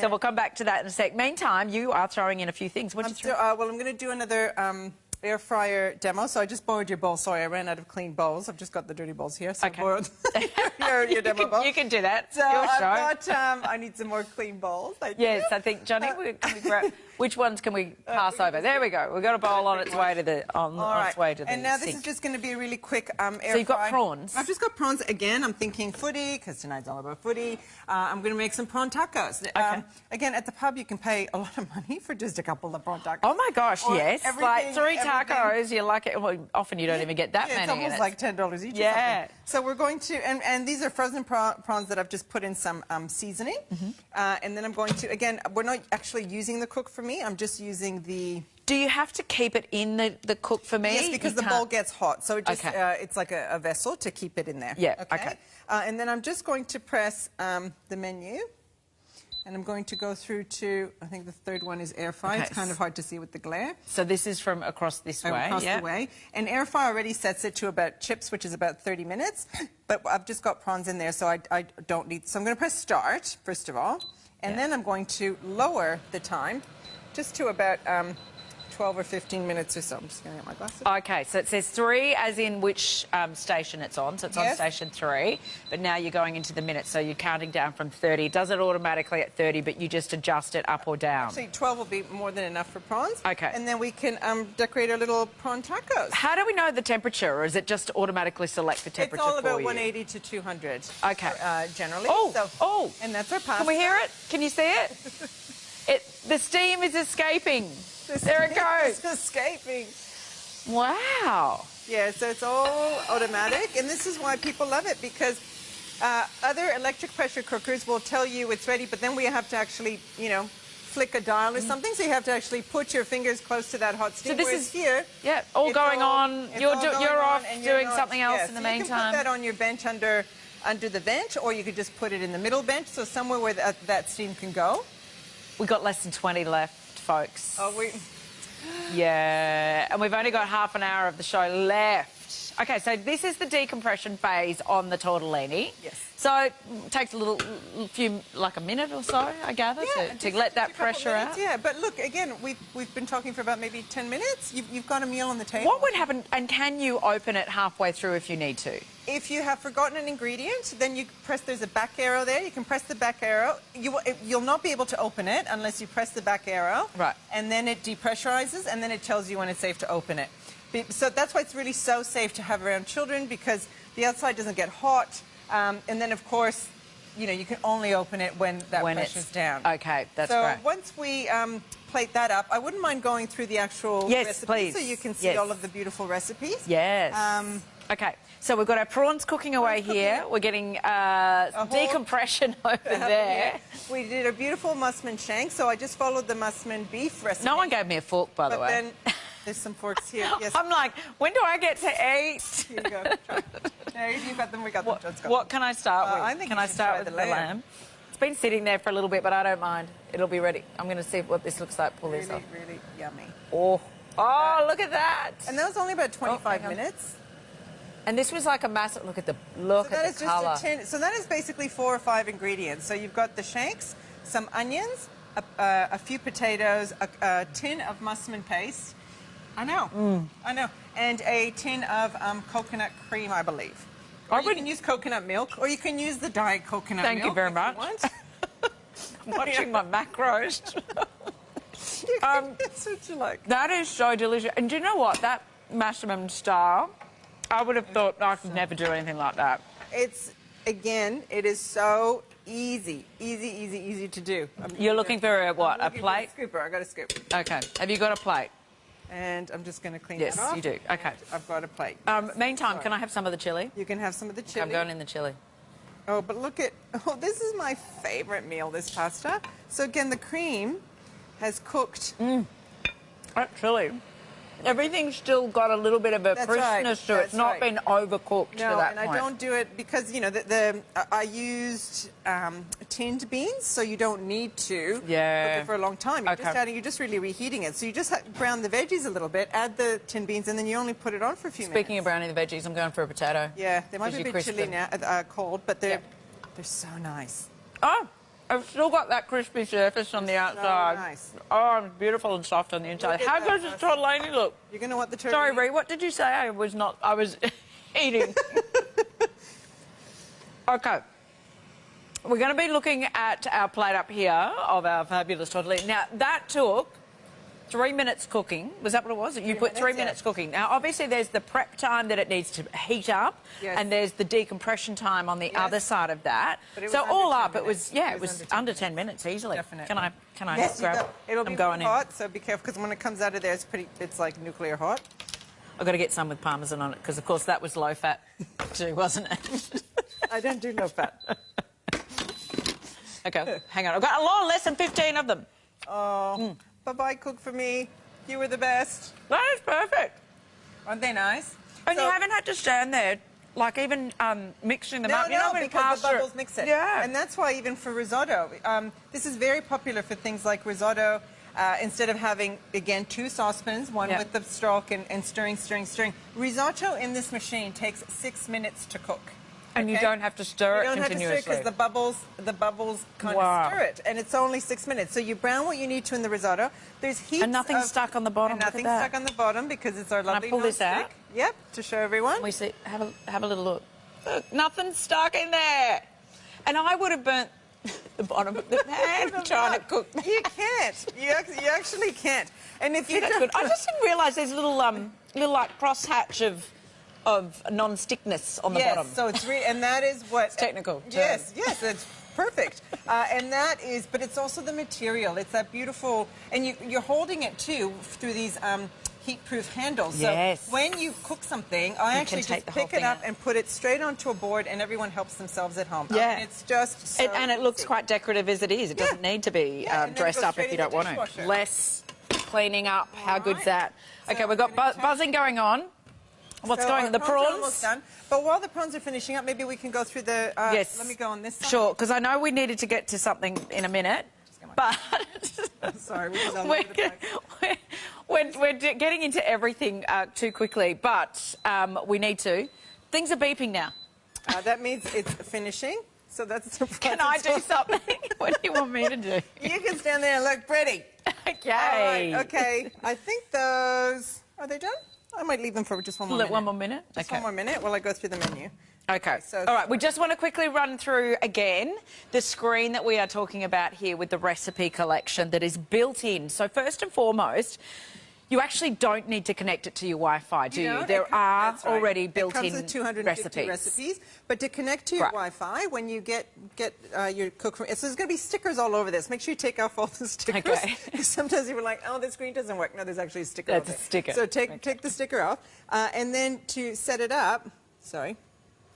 So we'll come back to that in a sec. Meantime, you are throwing in a few things. What did you throw? Well, I'm going to do another air fryer demo. So I just borrowed your bowl. Sorry, I ran out of clean bowls. I've just got the dirty bowls here. So I borrowed your demo bowl. You can do that. So I've got, I need some more clean bowls. Yes, I think, Johnny, can we grab, which ones can we pass over? There we go. We've got a bowl on its way to the its way to the And now sink. this is just going to be a really quick air fry. So you've got prawns. I've just got prawns. Again, I'm thinking footy, because tonight's all about footy. I'm going to make some prawn tacos. Again, at the pub, you can pay a lot of money for just a couple of prawn tacos. Oh, my gosh, yes. Like 3 tacos, you like it. Well, often you don't even get that many. It's almost like $10 each. Yeah. So we're going to, and these are frozen prawns that I've just put in some seasoning. And then I'm going to, again, we're not actually using the Cook For Me. I'm just using the... Do you have to keep it in the Cook For Me? Yes, because the bowl gets hot. So it just, it's like a vessel to keep it in there. Yeah, okay. And then I'm just going to press the menu. And I'm going to go through to, I think the 3rd one is air fry. It's kind of hard to see with the glare. So this is from across this way. Across the way. And air fry already sets it to about chips, which is about 30 minutes. But I've just got prawns in there, so I don't need... So I'm going to press start, first of all. And then I'm going to lower the time just to about 12 or 15 minutes or so. I'm just going to get my glasses. Okay, so it says 3 as in which station it's on. So it's on station 3, but now you're going into the minutes, so you're counting down from 30. It does it automatically at 30, but you just adjust it up or down. Actually, 12 will be more than enough for prawns. Okay. And then we can decorate our little prawn tacos. How do we know the temperature, or is it just automatically select the temperature for you? It's all about 180 to 200. Okay. Generally. Oh, and that's our pasta. Can we hear it? Can you see it? The steam is escaping. There it goes. It's escaping. Wow. Yeah, so it's all automatic, and this is why people love it, because other electric pressure cookers will tell you it's ready, but then we have to actually, you know, flick a dial or something, so you have to actually put your fingers close to that hot steam. So this is here. Yeah, all going on. You're off doing something else in the meantime. You can put that on your bench under the vent, or you could just put it in the middle bench, so somewhere where that steam can go. We got less than 20 left, folks. Oh, Yeah, and we've only got half an hour of the show left. Okay, so this is the decompression phase on the tortellini. Yes. So it takes like a minute or so, I gather, to let that pressure out. Yeah, but look, again, we've been talking for about maybe 10 minutes. You've got a meal on the table. What would happen, and can you open it halfway through if you need to? If you have forgotten an ingredient, then you press, there's a back arrow there. You can press the back arrow. You'll not be able to open it unless you press the back arrow. Right. And then it depressurizes, and then it tells you when it's safe to open it. So that's why it's really so safe to have around children, because the outside doesn't get hot. And then, of course, you know, you can only open it when pressure's down. Okay, that's great. So once we plate that up, I wouldn't mind going through the actual recipes, please. so you can see all of the beautiful recipes. Yes. Okay, so we've got our prawns cooking away here. We're getting decompression over there. Yeah. We did a beautiful musman shank, so I just followed the musman beef recipe. No one gave me a fork, by the way. Then there's some forks here. Yes. I'm like, when do I get to eat? Here you go. Try. There, you got them. We got them. What can I start with? I think can I start with the lamb? It's been sitting there for a little bit, but I don't mind. It'll be ready. I'm going to see what this looks like. Pull this off. Really yummy. Oh, look at that. And that was only about 25 minutes. And this was like a massive, look at the colour. So that is basically 4 or 5 ingredients. So you've got the shanks, some onions, a few potatoes, a tin of musman paste. I know, and a tin of coconut cream, I believe. Or you can use coconut milk, or you can use the dyed coconut milk. Thank you very much. I'm watching my macros. That's what you like. That is so delicious. And do you know what? That mashed style, I would have thought I could never do anything like that. Again, it is so easy to do. You're looking for a what? A plate? For a scooper. I got a scoop. Okay. Have you got a plate? And I'm just going to clean that off. Yes, you do. Okay. I've got a plate. Meantime, can I have some of the chilli? You can have some of the chilli. I'm going in the chilli. Oh, but look at... Oh, this is my favourite meal, this pasta. So, again, the cream has cooked. That chilli. Everything's still got a little bit of a crispness to it. It's not been overcooked to that point. No, and I don't do it because, you know, I used tinned beans, so you don't need to cook it for a long time. You're just really reheating it. So you just brown the veggies a little bit, add the tinned beans, and then you only put it on for a few minutes. Speaking of browning the veggies, I'm going for a potato. Yeah, they might be a bit chilly now, cold, but they're so nice. Oh, I've still got that crispy surface on the outside. So nice. Oh, it's beautiful and soft on the inside. How good does tortellini look? You're going to want the turkey. Sorry, Ree, what did you say? I was eating. Okay. We're going to be looking at our plate up here of our fabulous tortellini. Now, that took 3 minutes cooking. Was that what it was? You put 3 minutes cooking. Now, obviously, there's the prep time that it needs to heat up, and there's the decompression time on the other side of that. So all up, it was under 10 minutes easily. Definitely. Can I grab it? It'll be hot, so be careful, because when it comes out of there, it's like nuclear hot. I've got to get some with parmesan on it, because, of course, that was low fat too, wasn't it? I don't do low fat. Okay, hang on. I've got a lot less than 15 of them. Oh. Bye-bye, cook for me. You were the best. That is perfect. Aren't they nice? And you haven't had to stand there, like, even mixing them up. No, because the bubbles mix it. Yeah. And that's why even for risotto, this is very popular for things like risotto. Instead of having, again, 2 saucepans, one with the stalk and stirring. Risotto in this machine takes 6 minutes to cook. And you don't have to stir it continuously. You don't have to stir it because the bubbles kind of stir it. And it's only 6 minutes. So you brown what you need to in the risotto. There's heaps and nothing's stuck on the bottom. And nothing's stuck on the bottom because it's our lovely Can I pull this out? Yep, to show everyone. We see. Have a little look. Look, nothing's stuck in there. And I would have burnt the bottom of the pan trying to cook that. You can't. You actually can't. And if you don't... I just didn't realise there's a little like crosshatch of non-stickness on the bottom. Yes, so it's and that is what... It's technical. Yes, it's perfect. And that is... But it's also the material. It's that beautiful... And you're holding it, too, through these heat-proof handles. Yes. So when you cook something, I actually just pick it up and put it straight onto a board, and everyone helps themselves at home. Yeah. I mean, it's just so and it looks quite decorative as it is. It doesn't need to be dressed up if you don't want to. Less cleaning up. How good's that? So okay, we've got buzzing going on. What's going on? The prawns? Are almost done. But while the prawns are finishing up, maybe we can go through the... yes. Let me go on this side. Sure, because I know we needed to get to something in a minute. But... Sorry, we're getting into everything too quickly, but we need to. Things are beeping now. That means it's finishing. So that's... Can I do something? What do you want me to do? You can stand there and look pretty. Okay. All right, okay. I think those... Are they done? I might leave them for just one more minute. One more minute? Just one more minute while I go through the menu. Okay. So, all right, we just want to quickly run through again the screen that we are talking about here with the recipe collection that is built in. So first and foremost, you actually don't need to connect it to your Wi-Fi, do you? There are already built-in recipes. It comes with 250 recipes. But to connect to your Wi-Fi, when you get your cook from... So there's going to be stickers all over this. Make sure you take off all the stickers. Okay. Sometimes you're like, oh, this screen doesn't work. No, there's actually a sticker over there. That's a sticker. So take the sticker off. And then to set it up... Sorry.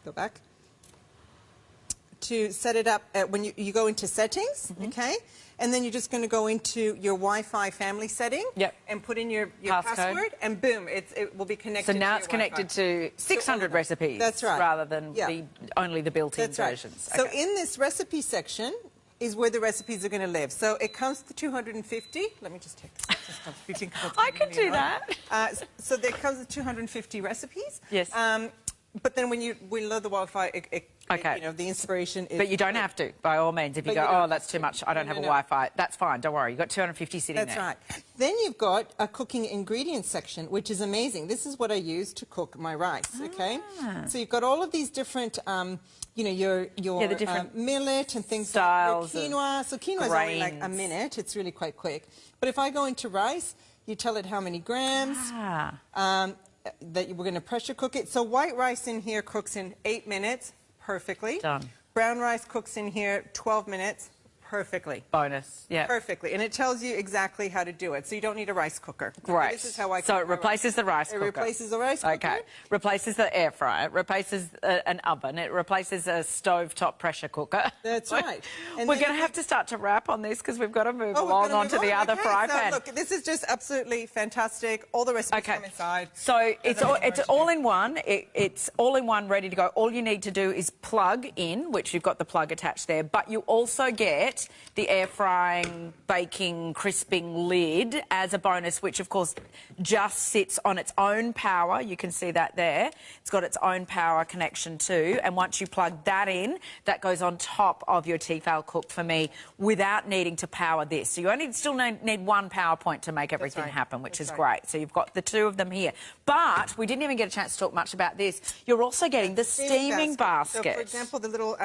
Go back. To set it up, when you go into settings, okay? And then you're just going to go into your Wi-Fi family setting and put in your password, and boom, it will be connected to your So now it's connected to 600 recipes. That's right. Rather than only the built-in versions. So in this recipe section is where the recipes are going to live. So it comes to 250. Let me just take this. I can do that. So there comes with 250 recipes. Yes. But then when we load the Wi-Fi, you know, the inspiration is... But you don't have to, by all means. If you go, oh, that's too much, I don't have a Wi-Fi, that's fine, don't worry. You've got 250 sitting there. That's right. Then you've got a cooking ingredients section, which is amazing. This is what I use to cook my rice, okay? So you've got all of these different... you know, your the different millet and things styles like quinoa. So quinoa is only like a minute. It's really quite quick. But if I go into rice, you tell it how many grams. That we're going to pressure cook it. So white rice in here cooks in 8 minutes perfectly. Done. Brown rice cooks in here 12 minutes perfectly. Bonus, yeah. Perfectly. And it tells you exactly how to do it. So you don't need a rice cooker. Great. This is how I cook. So it replaces the rice cooker. It replaces the rice cooker. Okay. Replaces the air fryer. It replaces an oven. It replaces a stovetop pressure cooker. That's right. And we're going to have to start to wrap on this because we've got to move along onto the other fry pan. So look, this is just absolutely fantastic. All the recipes come inside. So it's all in one. It's all in one, ready to go. All you need to do is plug in, which you've got the plug attached there, but you also get the air frying, baking, crisping lid as a bonus, which of course just sits on its own power. You can see that there. It's got its own power connection too. And once you plug that in, that goes on top of your Tefal Cook for Me without needing to power this. So you only still need one power point to make everything happen, which is great. So you've got the two of them here. But we didn't even get a chance to talk much about this. You're also getting the steaming basket. So, for example, the little...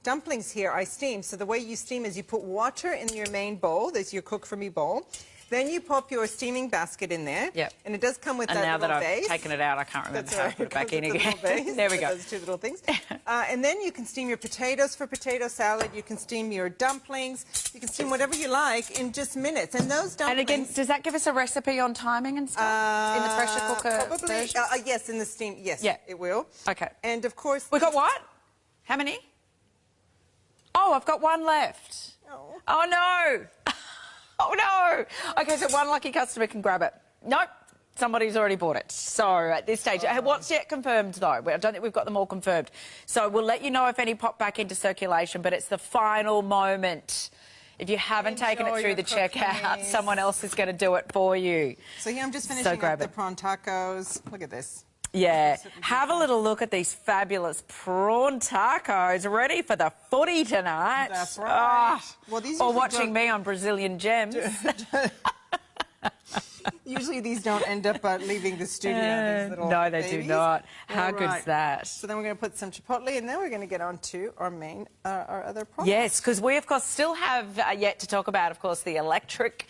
dumplings here I steam. So the way you steam is you put water in your main bowl. There's your Cook For Me bowl. Then you pop your steaming basket in there. Yep. And it does come with that little base. And now that I've taken it out, I can't remember how to put it back in again. There we go. Those two little things. And then you can steam your potatoes for potato salad. You can steam your dumplings. You can steam whatever you like in just minutes. And those dumplings... And again, does that give us a recipe on timing and stuff in the pressure cooker? Probably. Yes, in the steam. Yes, it will. Okay. And of course... We got what? How many? Oh, I've got one left. Oh, no. Oh, no. OK, so one lucky customer can grab it. Nope. Somebody's already bought it. So at this stage, what's yet confirmed, though? I don't think we've got them all confirmed. So we'll let you know if any pop back into circulation, but it's the final moment. If you haven't taken it through the checkout, someone else is going to do it for you. So here I'm just finishing up the prawn tacos. Look at this. Yeah. Have a little look at these fabulous prawn tacos ready for the footy tonight. That's right. Oh, Well, these or watching me on Brazilian Gems. Usually these don't end up leaving the studio. These little no, they babies. do not. How good's good's that? So then we're going to put some chipotle, and then we're going to get on to our main, our other product. Yes, because we, of course, still have yet to talk about, of course, the electric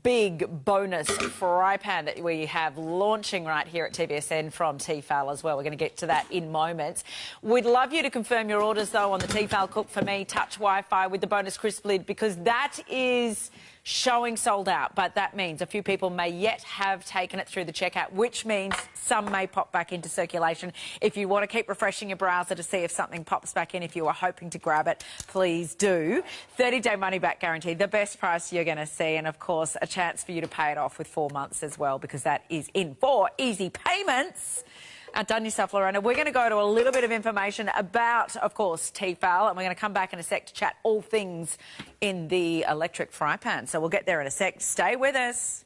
big bonus fry pan that we have launching right here at TVSN from Tefal as well. We're going to get to that in moments. We'd love you to confirm your orders, though, on the Tefal Cook For Me Touch Wi-Fi with the bonus crisp lid, because that is showing sold out, but that means a few people may yet have taken it through the checkout, which means some may pop back into circulation. If you want to keep refreshing your browser to see if something pops back in, if you are hoping to grab it, please do. 30-day money-back guarantee, the best price you're going to see, and, of course, a chance for you to pay it off with 4 months as well, because that is in 4 easy payments. Done yourself, Lorena. We're going to go to a little bit of information about, of course, Tefal, and we're going to come back in a sec to chat all things in the electric fry pan. So we'll get there in a sec. Stay with us.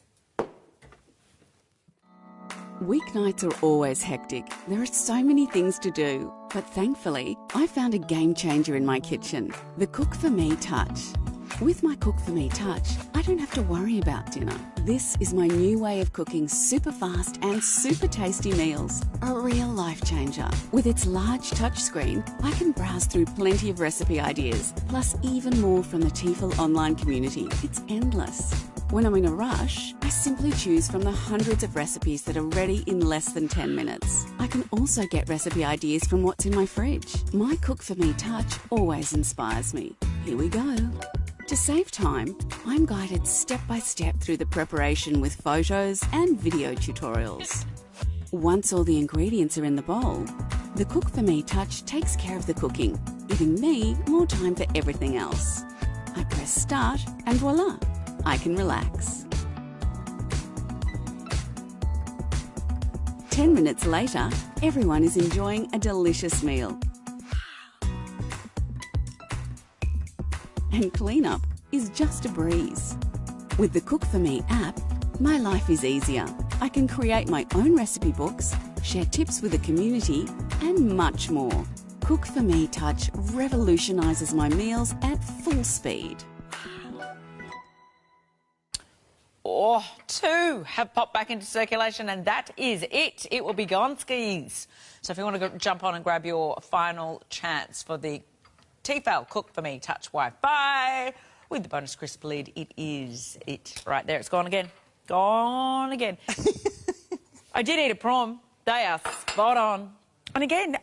Weeknights are always hectic. There are so many things to do. But thankfully, I found a game changer in my kitchen, the Cook For Me Touch. With my Cook For Me Touch, I don't have to worry about dinner. This is my new way of cooking super fast and super tasty meals. A real life changer. With its large touchscreen, I can browse through plenty of recipe ideas, plus even more from the Tefal online community. It's endless. When I'm in a rush, I simply choose from the hundreds of recipes that are ready in less than 10 minutes. I can also get recipe ideas from what's in my fridge. My Cook For Me Touch always inspires me. Here we go. To save time, I'm guided step by step through the preparation with photos and video tutorials. Once all the ingredients are in the bowl, the Cook For Me Touch takes care of the cooking, giving me more time for everything else. I press start and voila, I can relax. 10 minutes later, everyone is enjoying a delicious meal. And cleanup is just a breeze. With the Cook For Me app, my life is easier. I can create my own recipe books, share tips with the community, and much more. Cook For Me Touch revolutionises my meals at full speed. Oh, 2 have popped back into circulation, and that is it. It will be gone skis. So if you want to jump on and grab your final chance for the Tefal Cook For Me Touch Wi-Fi with the bonus crisp lid, it is it right there. It's gone again. Gone again. I did eat a prawn. They are spot on. And again,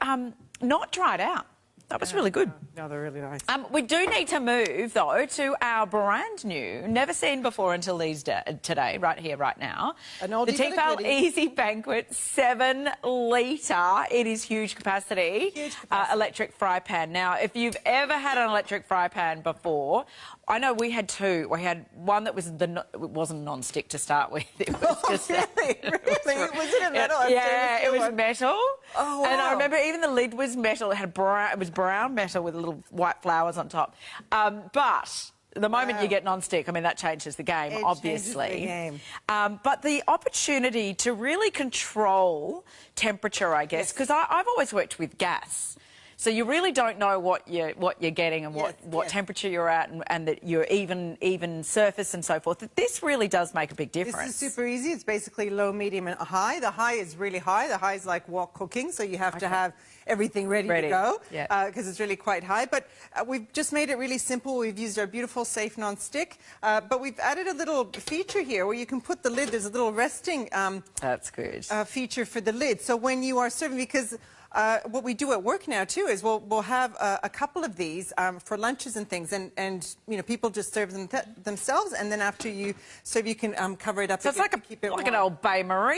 not dried out. That was really good. No, they're really nice. We do need to move, though, to our brand new, never seen before until today, right here, right now. An oldie the Tefal Easy Banquet 7-litre. It is huge capacity. Huge capacity. Electric fry pan. Now, if you've ever had an electric fry pan before, I know we had 2. We had one that was it wasn't non-stick to start with. It was just really? Was it a metal? Yeah, it was metal. Oh, wow. And I remember even the lid was metal. It had it was brown metal with little white flowers on top. But the moment you get non-stick, I mean, that changes the game, obviously. Changes the game. But the opportunity to really control temperature, I guess, because I've always worked with gas. So you really don't know what you're getting and what temperature you're at, and that you're even surface and so forth. This really does make a big difference. This is super easy. It's basically low, medium, and high. The high is really high. The high is like wok cooking, so you have to have everything ready to go because it's really quite high. But we've just made it really simple. We've used our beautiful safe non-stick, but we've added a little feature here where you can put the lid. There's a little resting that's good feature for the lid. So when you are serving, because what we do at work now too is we'll have a couple of these for lunches and things, and you know, people just serve them themselves, and then after you serve, you can cover it up. So it's like an old Bain Marie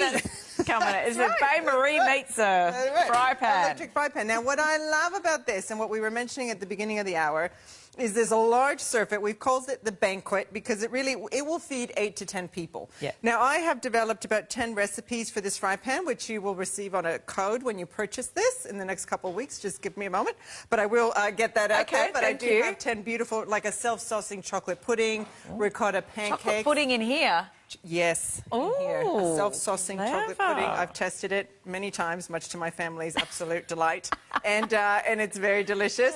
coming. Is it Bain Marie meets a fry pan? Electric fry pan. Now, what I love about this, and what we were mentioning at the beginning of the hour, is there's a large surface. We've called it the Banquet because it will feed 8 to 10 people. Yeah. Now, I have developed about 10 recipes for this fry pan, which you will receive on a code when you purchase this in the next couple of weeks. Just give me a moment. But I will get that out there. But I do have 10 beautiful, like a self-saucing chocolate pudding, ricotta pancakes. Chocolate pudding in here. Yes. Oh, here. A self-saucing chocolate pudding. I've tested it many times, much to my family's absolute delight, and it's very delicious.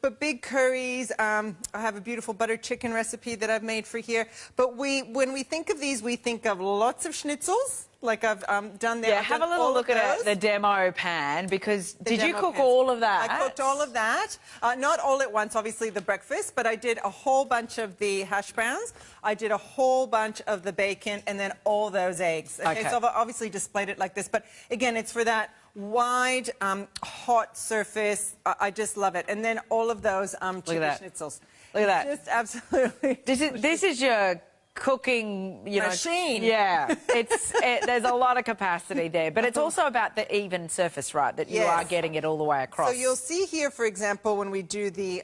But big curries. I have a beautiful buttered chicken recipe that I've made for here. But when we think of these, we think of lots of schnitzels. Like I've done there. Yeah, have a little look at the demo pan, because did you cook all of that? I cooked all of that. Not all at once, obviously, the breakfast, but I did a whole bunch of the hash browns. I did a whole bunch of the bacon, and then all those eggs. Okay. So I've obviously displayed it like this, but again, it's for that wide, hot surface. I just love it. And then all of those chicken schnitzels. Look at that. Just absolutely. This is your cooking, machine. Yeah, there's a lot of capacity there, but it's also about the even surface, right? That you are getting it all the way across. So you'll see here, for example, when we do the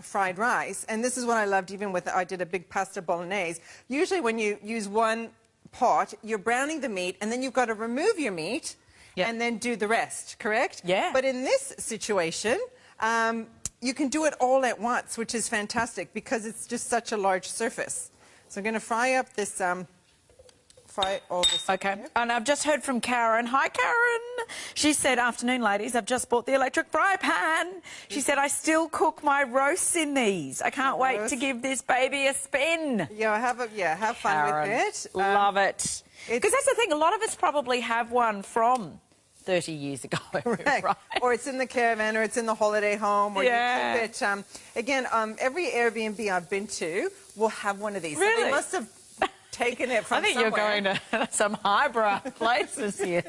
fried rice, and this is what I loved, even with I did a big pasta bolognese. Usually, when you use one pot, you're browning the meat, and then you've got to remove your meat, and then do the rest. Correct? Yeah. But in this situation, you can do it all at once, which is fantastic because it's just such a large surface. So I'm going to fry up this, fry all this. Okay, and I've just heard from Karen. Hi, Karen. She said, afternoon, ladies. I've just bought the electric fry pan. She said, I still cook my roasts in these. I can't wait to give this baby a spin. Yeah, have fun Karen, with it. Love it. Because that's the thing, a lot of us probably have one from 30 years ago, right? Or it's in the caravan, or it's in the holiday home, or you keep it. Again, every Airbnb I've been to will have one of these. Really? So they must have taken it from I think somewhere. you're going to some highbrow places here.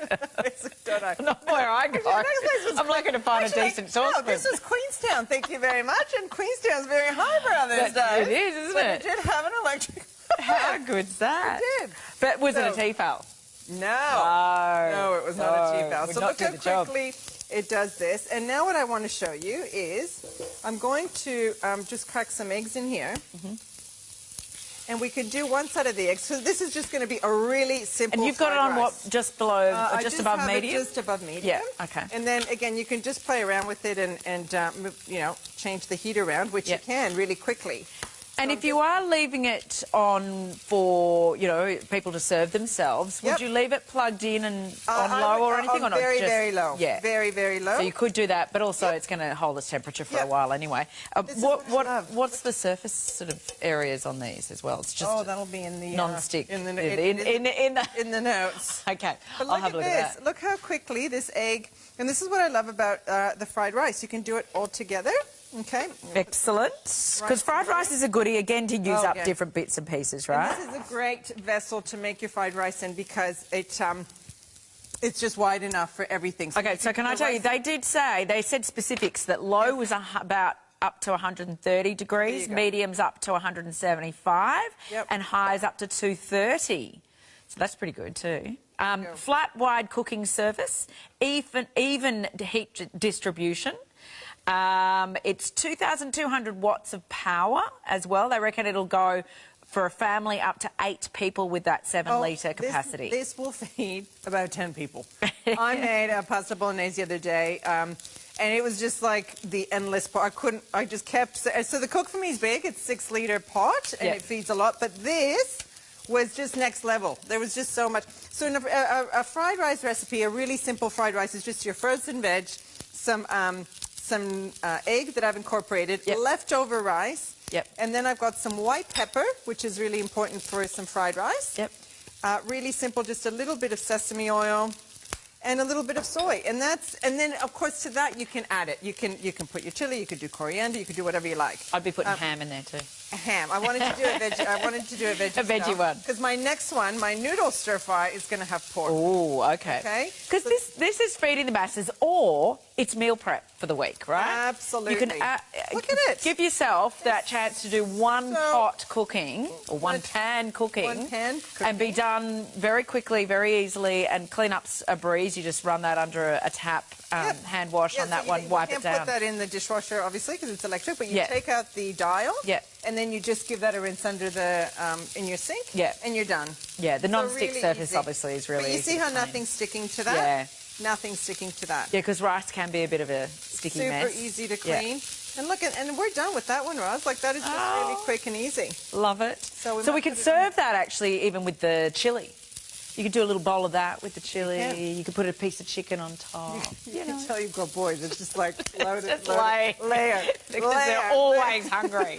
Don't I? Not where I go. I'm looking to find a decent saucepan. This is Queenstown, thank you very much. And Queenstown's very highbrow these days. It is, isn't it? It did have an electric. How good's that? It did. But was it a Tefal? No, it was not a Tefal. So look how quickly it does this. And now what I want to show you is I'm going to just crack some eggs in here. And we could do one side of the eggs. So this is just going to be a really simple And you've got it on rice. what, just below, or just above medium? Just above medium. Yeah, okay. And then, again, you can just play around with it and change the heat around, which you can really quickly. And if you are leaving it on for, people to serve themselves, would you leave it plugged in and on low or anything, or not? Very, very low. Yeah. Very, very low. So you could do that, but also it's going to hold its temperature for a while anyway. What's the surface sort of areas on these as well? It's just that'll be in the non-stick. in the notes. Okay, but I'll have a look at that. Look how quickly this egg, and this is what I love about the fried rice. You can do it all together. Okay. Excellent. Because fried rice is a goodie, again, to use up different bits and pieces, right? And this is a great vessel to make your fried rice in because it's just wide enough for everything. So so can I tell you, they said specifics that low was about up to 130 degrees, mediums up to 175, and highs up to 230. So that's pretty good too. Flat, wide cooking surface, even heat distribution. It's 2,200 watts of power as well. They reckon it'll go for a family up to 8 people with that 7-litre capacity. This will feed about 10 people. I made a pasta bolognese the other day, and it was just like the endless pot. I just kept... So the Cook For Me is big. It's 6-litre pot, and it feeds a lot. But this was just next level. There was just so much. So in a fried rice recipe, a really simple fried rice is just your frozen veg, some egg that I've incorporated, leftover rice, and then I've got some white pepper, which is really important for some fried rice. Really simple, just a little bit of sesame oil and a little bit of soy, and then of course to that you can add it. You can put your chili, you could do coriander, you could do whatever you like. I'd be putting ham in there too. Ham. I wanted to do a veggie. A veggie one. Because my next one, my noodle stir fry, is going to have pork. Oh, okay. Okay. Because this is feeding the masses, or it's meal prep for the week, right? Absolutely. You can look at it. Give yourself that chance to do one pot cooking or one pan cooking, and be done very quickly, very easily, and clean up's a breeze. You just run that under a tap, hand wash on that one, wipe it down. You can't put that in the dishwasher, obviously, because it's electric, but you take out the dial. And then you just give that a rinse under the in your sink, and you're done. Yeah, the non-stick surface obviously is really easy. But you see how nothing's sticking to that? Nothing's sticking to that. Yeah, because rice can be a bit of a sticky mess. Super easy to clean. And look, and we're done with that one, Roz. Like, that is just really quick and easy. Love it. So we can serve that, actually, even with the chilli. You could do a little bowl of that with the chili. You could put a piece of chicken on top. You can tell you've got boys. It's just like loaded, just layer. Because they're always hungry.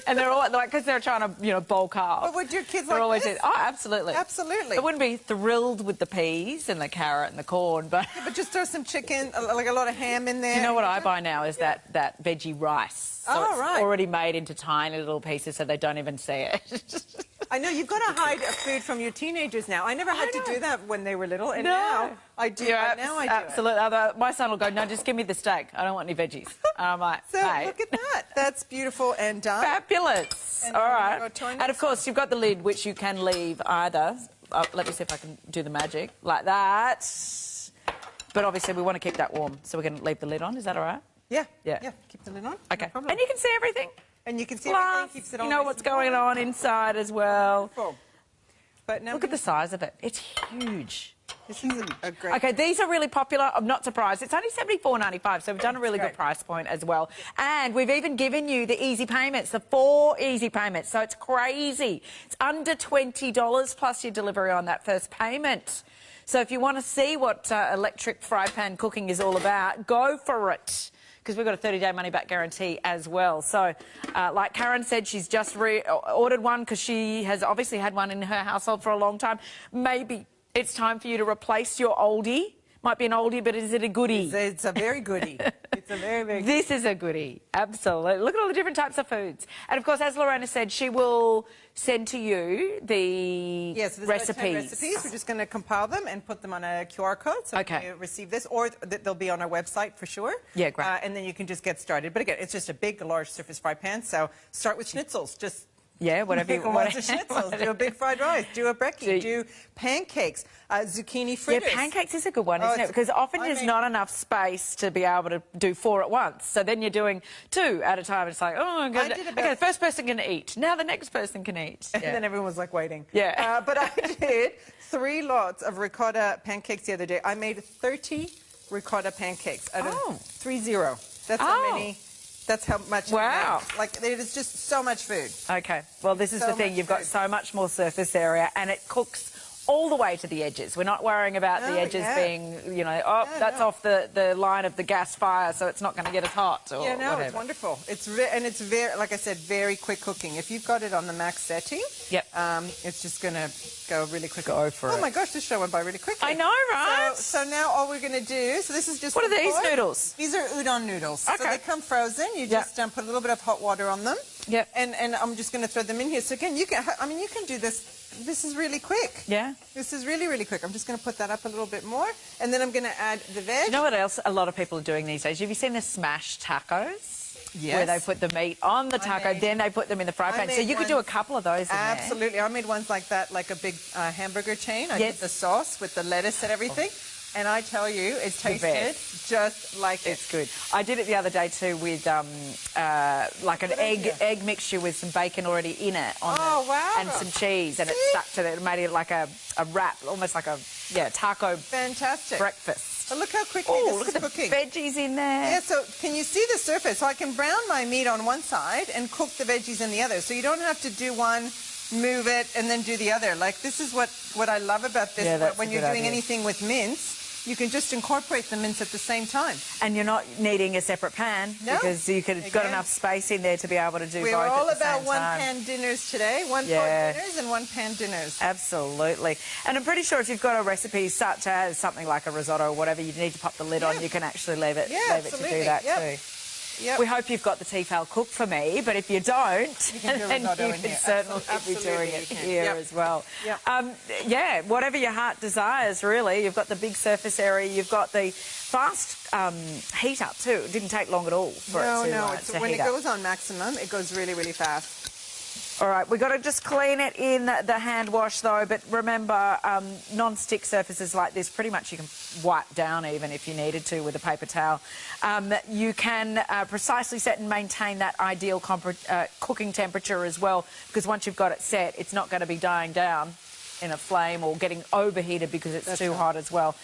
And they're all like, because they're trying to, bulk up. But would your kids they're like always this? Oh, absolutely. Absolutely. I wouldn't be thrilled with the peas and the carrot and the corn, but... Yeah, but just throw some chicken, like a lot of ham in there. You know what I buy now is that veggie rice. So it's right. already made into tiny little pieces so they don't even see it. I know, you've got to hide food from your teenagers now. I never had to do that when they were little, and now I do. Now I do. Absolutely. Although my son will go, no, just give me the steak. I don't want any veggies. And I'm like, so hey. look at that. That's beautiful and done. Fabulous. And all right. and of course, you've got the lid, which you can leave either. Let me see if I can do the magic. Like that. But obviously, we want to keep that warm, so we're going to leave the lid on. Is that all right? Yeah. Keep the lid on. Okay. No problem. And you can see everything. And you can see Plus, everything. Keeps it all you know nice what's and going warm. on inside as well. Wonderful. But now look at the size of it. It's huge. This is a great... Okay, these are really popular. I'm not surprised. It's only $74.95, so we've done a really good price point as well. And we've even given you the easy payments, the 4 easy payments, so it's crazy. It's under $20 plus your delivery on that first payment. So if you want to see what electric fry pan cooking is all about, go for it, because we've got a 30-day money-back guarantee as well. So, like Karen said, she's just ordered one because she has obviously had one in her household for a long time. Maybe it's time for you to replace your oldie. Might be an oldie, but is it a goodie? It's a very goodie. It's a very, very This is a goodie, absolutely. Look at all the different types of foods. And, of course, as Lorena said, she will send to you the recipes. 10 recipes. We're just going to compile them and put them on a QR code so you receive this, or they'll be on our website for sure. Yeah, great. And then you can just get started. But, again, it's just a big, large surface fry pan, so start with schnitzels. Just... Yeah, whatever you want. Do a big fried rice, do a brekkie, do pancakes, zucchini fritters. Yeah, pancakes is a good one, isn't it? Because often there's not enough space to be able to do 4 at once. So then you're doing 2 at a time. It's like, oh, okay, the first person can eat. Now the next person can eat. And then everyone's like waiting. Yeah. But I did 3 lots of ricotta pancakes the other day. I made 30 ricotta pancakes out of 30. That's how many... That's how much. Wow. Like, it is just so much food. Okay. Well, this is the thing. You've got so much more surface area, and it cooks all the way to the edges. We're not worrying about the edges being, that's off the line of the gas fire, so it's not going to get as hot or whatever. It's wonderful. It's very, like I said, very quick cooking. If you've got it on the max setting, it's just going to go really quick. Go for it. Oh my gosh, this show went by really quickly. I know, right? So now all we're going to do, so this is just... What are these noodles? These are udon noodles. Okay. So they come frozen. You just put a little bit of hot water on them. Yep. And I'm just going to throw them in here. So again, you can do this. This is really quick. Yeah. This is really, really quick. I'm just going to put that up a little bit more. And then I'm going to add the veg. You know what else a lot of people are doing these days? Have you seen the smashed tacos? Yes. Where they put the meat on the taco, then they put them in the fry pan. So you could do a couple of those in there. Absolutely. I made ones like that, like a big hamburger chain. I did the sauce with the lettuce and everything. And I tell you, it tasted just like it. It's good. I did it the other day too with like an egg mixture with some bacon already in it and some cheese, and it stuck to it. It made it like a wrap, almost like a taco breakfast. But look how quickly this is cooking. Look at the veggies in there. Yeah, so can you see the surface? So I can brown my meat on one side and cook the veggies in the other. So you don't have to do one, move it, and then do the other. Like, this is what I love about this. Yeah, when you're doing anything with mince, you can just incorporate the mince at the same time. And you're not needing a separate pan because you could got enough space in there to be able to do both at the same time. We're all about one-pan dinners today, one-pot dinners and one-pan dinners. Absolutely. And I'm pretty sure if you've got a recipe such as something like a risotto or whatever, you need to pop the lid on, you can actually leave it to do that too. Yep. We hope you've got the Tefal cook for me, but if you don't, then you can certainly be doing it here as well. Yep. Whatever your heart desires, really. You've got the big surface area, you've got the fast heat up too. It didn't take long at all for it to when it goes on maximum, it goes really, really fast. All right, we've got to just clean it in the hand wash though, but remember, non-stick surfaces like this, pretty much you can wipe down even if you needed to with a paper towel. You can precisely set and maintain that ideal cooking temperature as well, because once you've got it set, it's not going to be dying down. in a flame or getting overheated because it's too hot as well.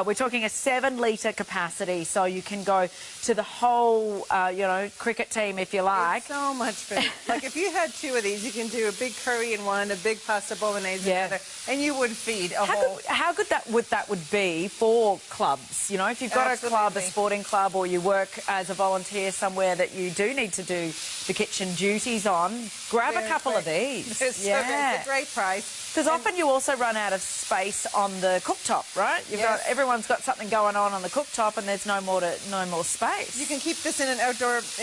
We're talking a 7-litre capacity, so you can go to the whole, you know, cricket team if you like. It's so much food. Like if you had 2 of these, you can do a big curry in one, a big pasta bolognese in another, and you would feed a whole... How good that would be for clubs, you know, if you've got a club, a sporting club, or you work as a volunteer somewhere that you do need to do the kitchen duties on, grab a couple of these. It's a great price. Because often you also run out of space on the cooktop, right? Everyone's got something going on the cooktop, and there's no more space. You can keep this in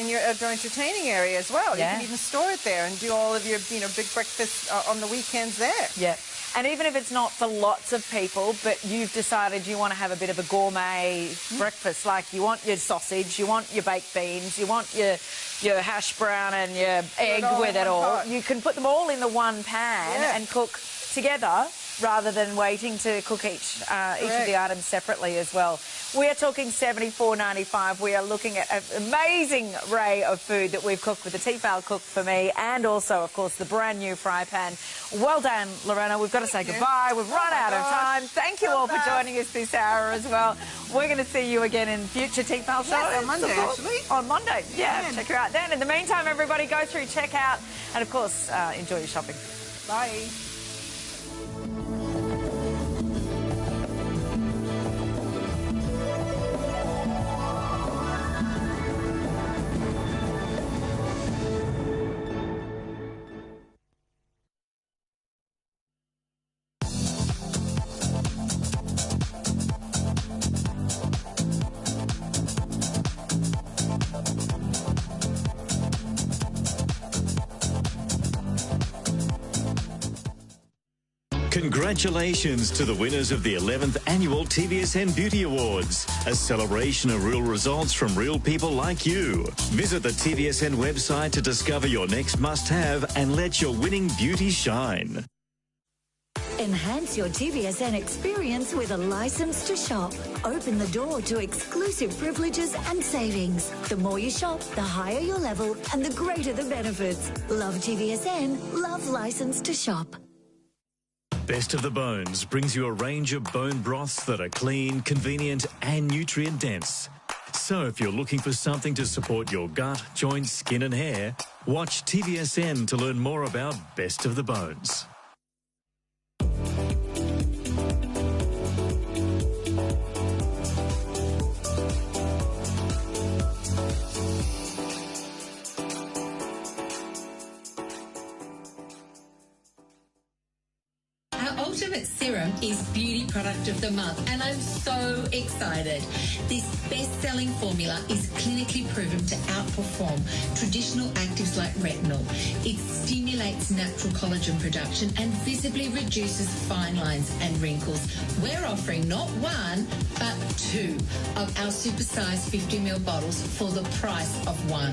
your outdoor entertaining area as well. Yeah. You can even store it there and do all of your, you know, big breakfasts on the weekends there. Yeah. And even if it's not for lots of people, but you've decided you want to have a bit of a gourmet breakfast, like you want your sausage, you want your baked beans, you want your hash brown and your egg with it all, you can put them all in the one pan and cook together rather than waiting to cook each of the items separately as well. We are talking $74.95. We are looking at an amazing array of food that we've cooked with the Tefal Cook for Me, and also, of course, the brand new fry pan. Well done, Lorena. We've got to say goodbye. We've run out of time. Thank you all for joining us this hour as well. We're going to see you again in future Tefal shows. Yes, on Monday, actually. On Monday, check her out then. In the meantime, everybody, go through, check out, and, of course, enjoy your shopping. Bye. Congratulations to the winners of the 11th Annual TVSN Beauty Awards, a celebration of real results from real people like you. Visit the TVSN website to discover your next must-have and let your winning beauty shine. Enhance your TVSN experience with a license to shop. Open the door to exclusive privileges and savings. The more you shop, the higher your level and the greater the benefits. Love TVSN, love license to shop. Best of the Bones brings you a range of bone broths that are clean, convenient and nutrient dense. So if you're looking for something to support your gut, joints, skin and hair, watch TVSN to learn more about Best of the Bones. Ultimate Serum is Beauty Product of the Month, and I'm so excited. This best-selling formula is clinically proven to outperform traditional actives like retinol. It stimulates natural collagen production and visibly reduces fine lines and wrinkles. We're offering not 1, but 2 of our supersized 50ml bottles for the price of 1.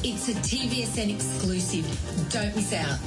It's a TVSN exclusive. Don't miss out.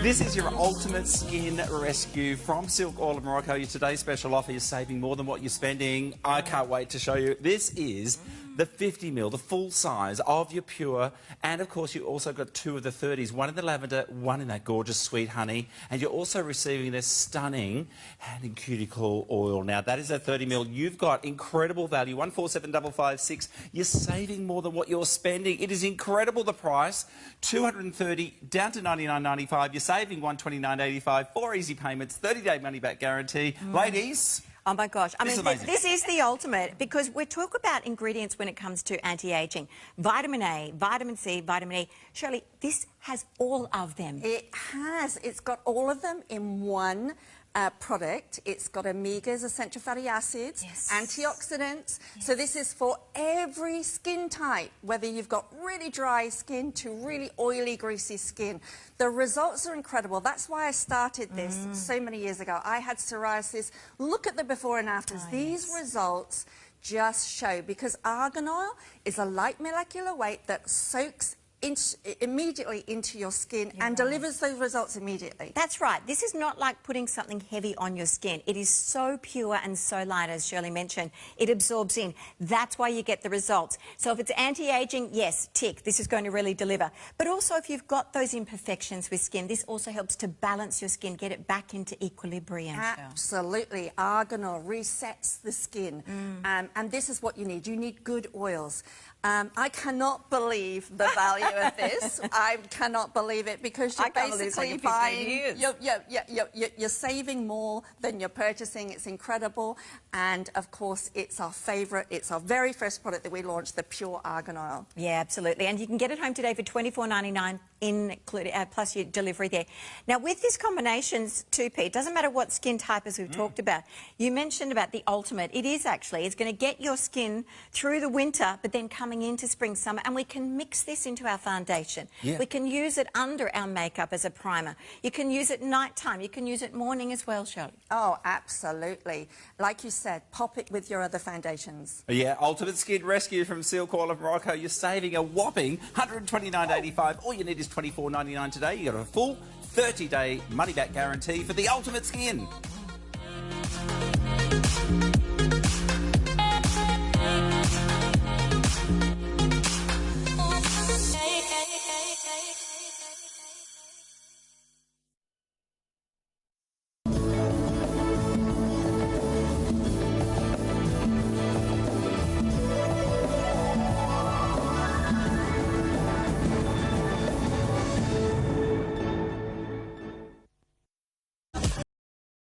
This is your ultimate skin rescue from Silk Oil of Morocco. Today's special offer is saving more than what you're spending. I can't wait to show you. This is the 50ml, the full size of your pure, and of course you also got 2 of the 30s, 1 in the lavender, 1 in that gorgeous sweet honey, and you're also receiving this stunning hand and cuticle oil. Now that is a 30ml. You've got incredible value, 147556. You're saving more than what you're spending. It is incredible, the price, $230 down to $99.95. You're saving $129.85, 4 easy payments, 30-day money-back guarantee. Ladies... Oh my gosh. I mean, this is the ultimate, because we talk about ingredients when it comes to anti-aging. Vitamin A, vitamin C, vitamin E. Shirley, this has all of them. It has. It's got all of them in one product. It's got omegas, essential fatty acids, antioxidants. So this is for every skin type, whether you've got really dry skin to really oily, greasy skin. The results are incredible. That's why I started this so many years ago. I had psoriasis. Look at the before and afters. These results just show, because argan oil is a light molecular weight that soaks immediately into your skin and delivers those results immediately. That's right. This is not like putting something heavy on your skin. It is so pure and so light, as Shirley mentioned. It absorbs in. That's why you get the results. So if it's anti-aging, yes, tick, this is going to really deliver. But also if you've got those imperfections with skin, this also helps to balance your skin, get it back into equilibrium. Absolutely. Arganol resets the skin. And this is what you need. You need good oils. I cannot believe the value of this. I cannot believe it, because you're basically buying, you're saving more than you're purchasing. It's incredible. And of course, it's our favourite. It's our very first product that we launched, the Pure Argan Oil. Yeah, absolutely. And you can get it home today for $24.99, plus your delivery there. Now, with this combinations too, Pete, it doesn't matter what skin type, as we've talked about. You mentioned about the ultimate. It is actually. It's going to get your skin through the winter, but then coming into spring, summer, and we can mix this into our foundation. We can use it under our makeup as a primer. You can use it nighttime. You can use it morning as well, Shirley. Oh, absolutely. Like you said, pop it with your other foundations. Yeah, Ultimate Skin Rescue from Silk Oil of Morocco. You're saving a whopping $129.85. All you need is $24.99 today. You got a full 30-day money-back guarantee for the Ultimate Skin.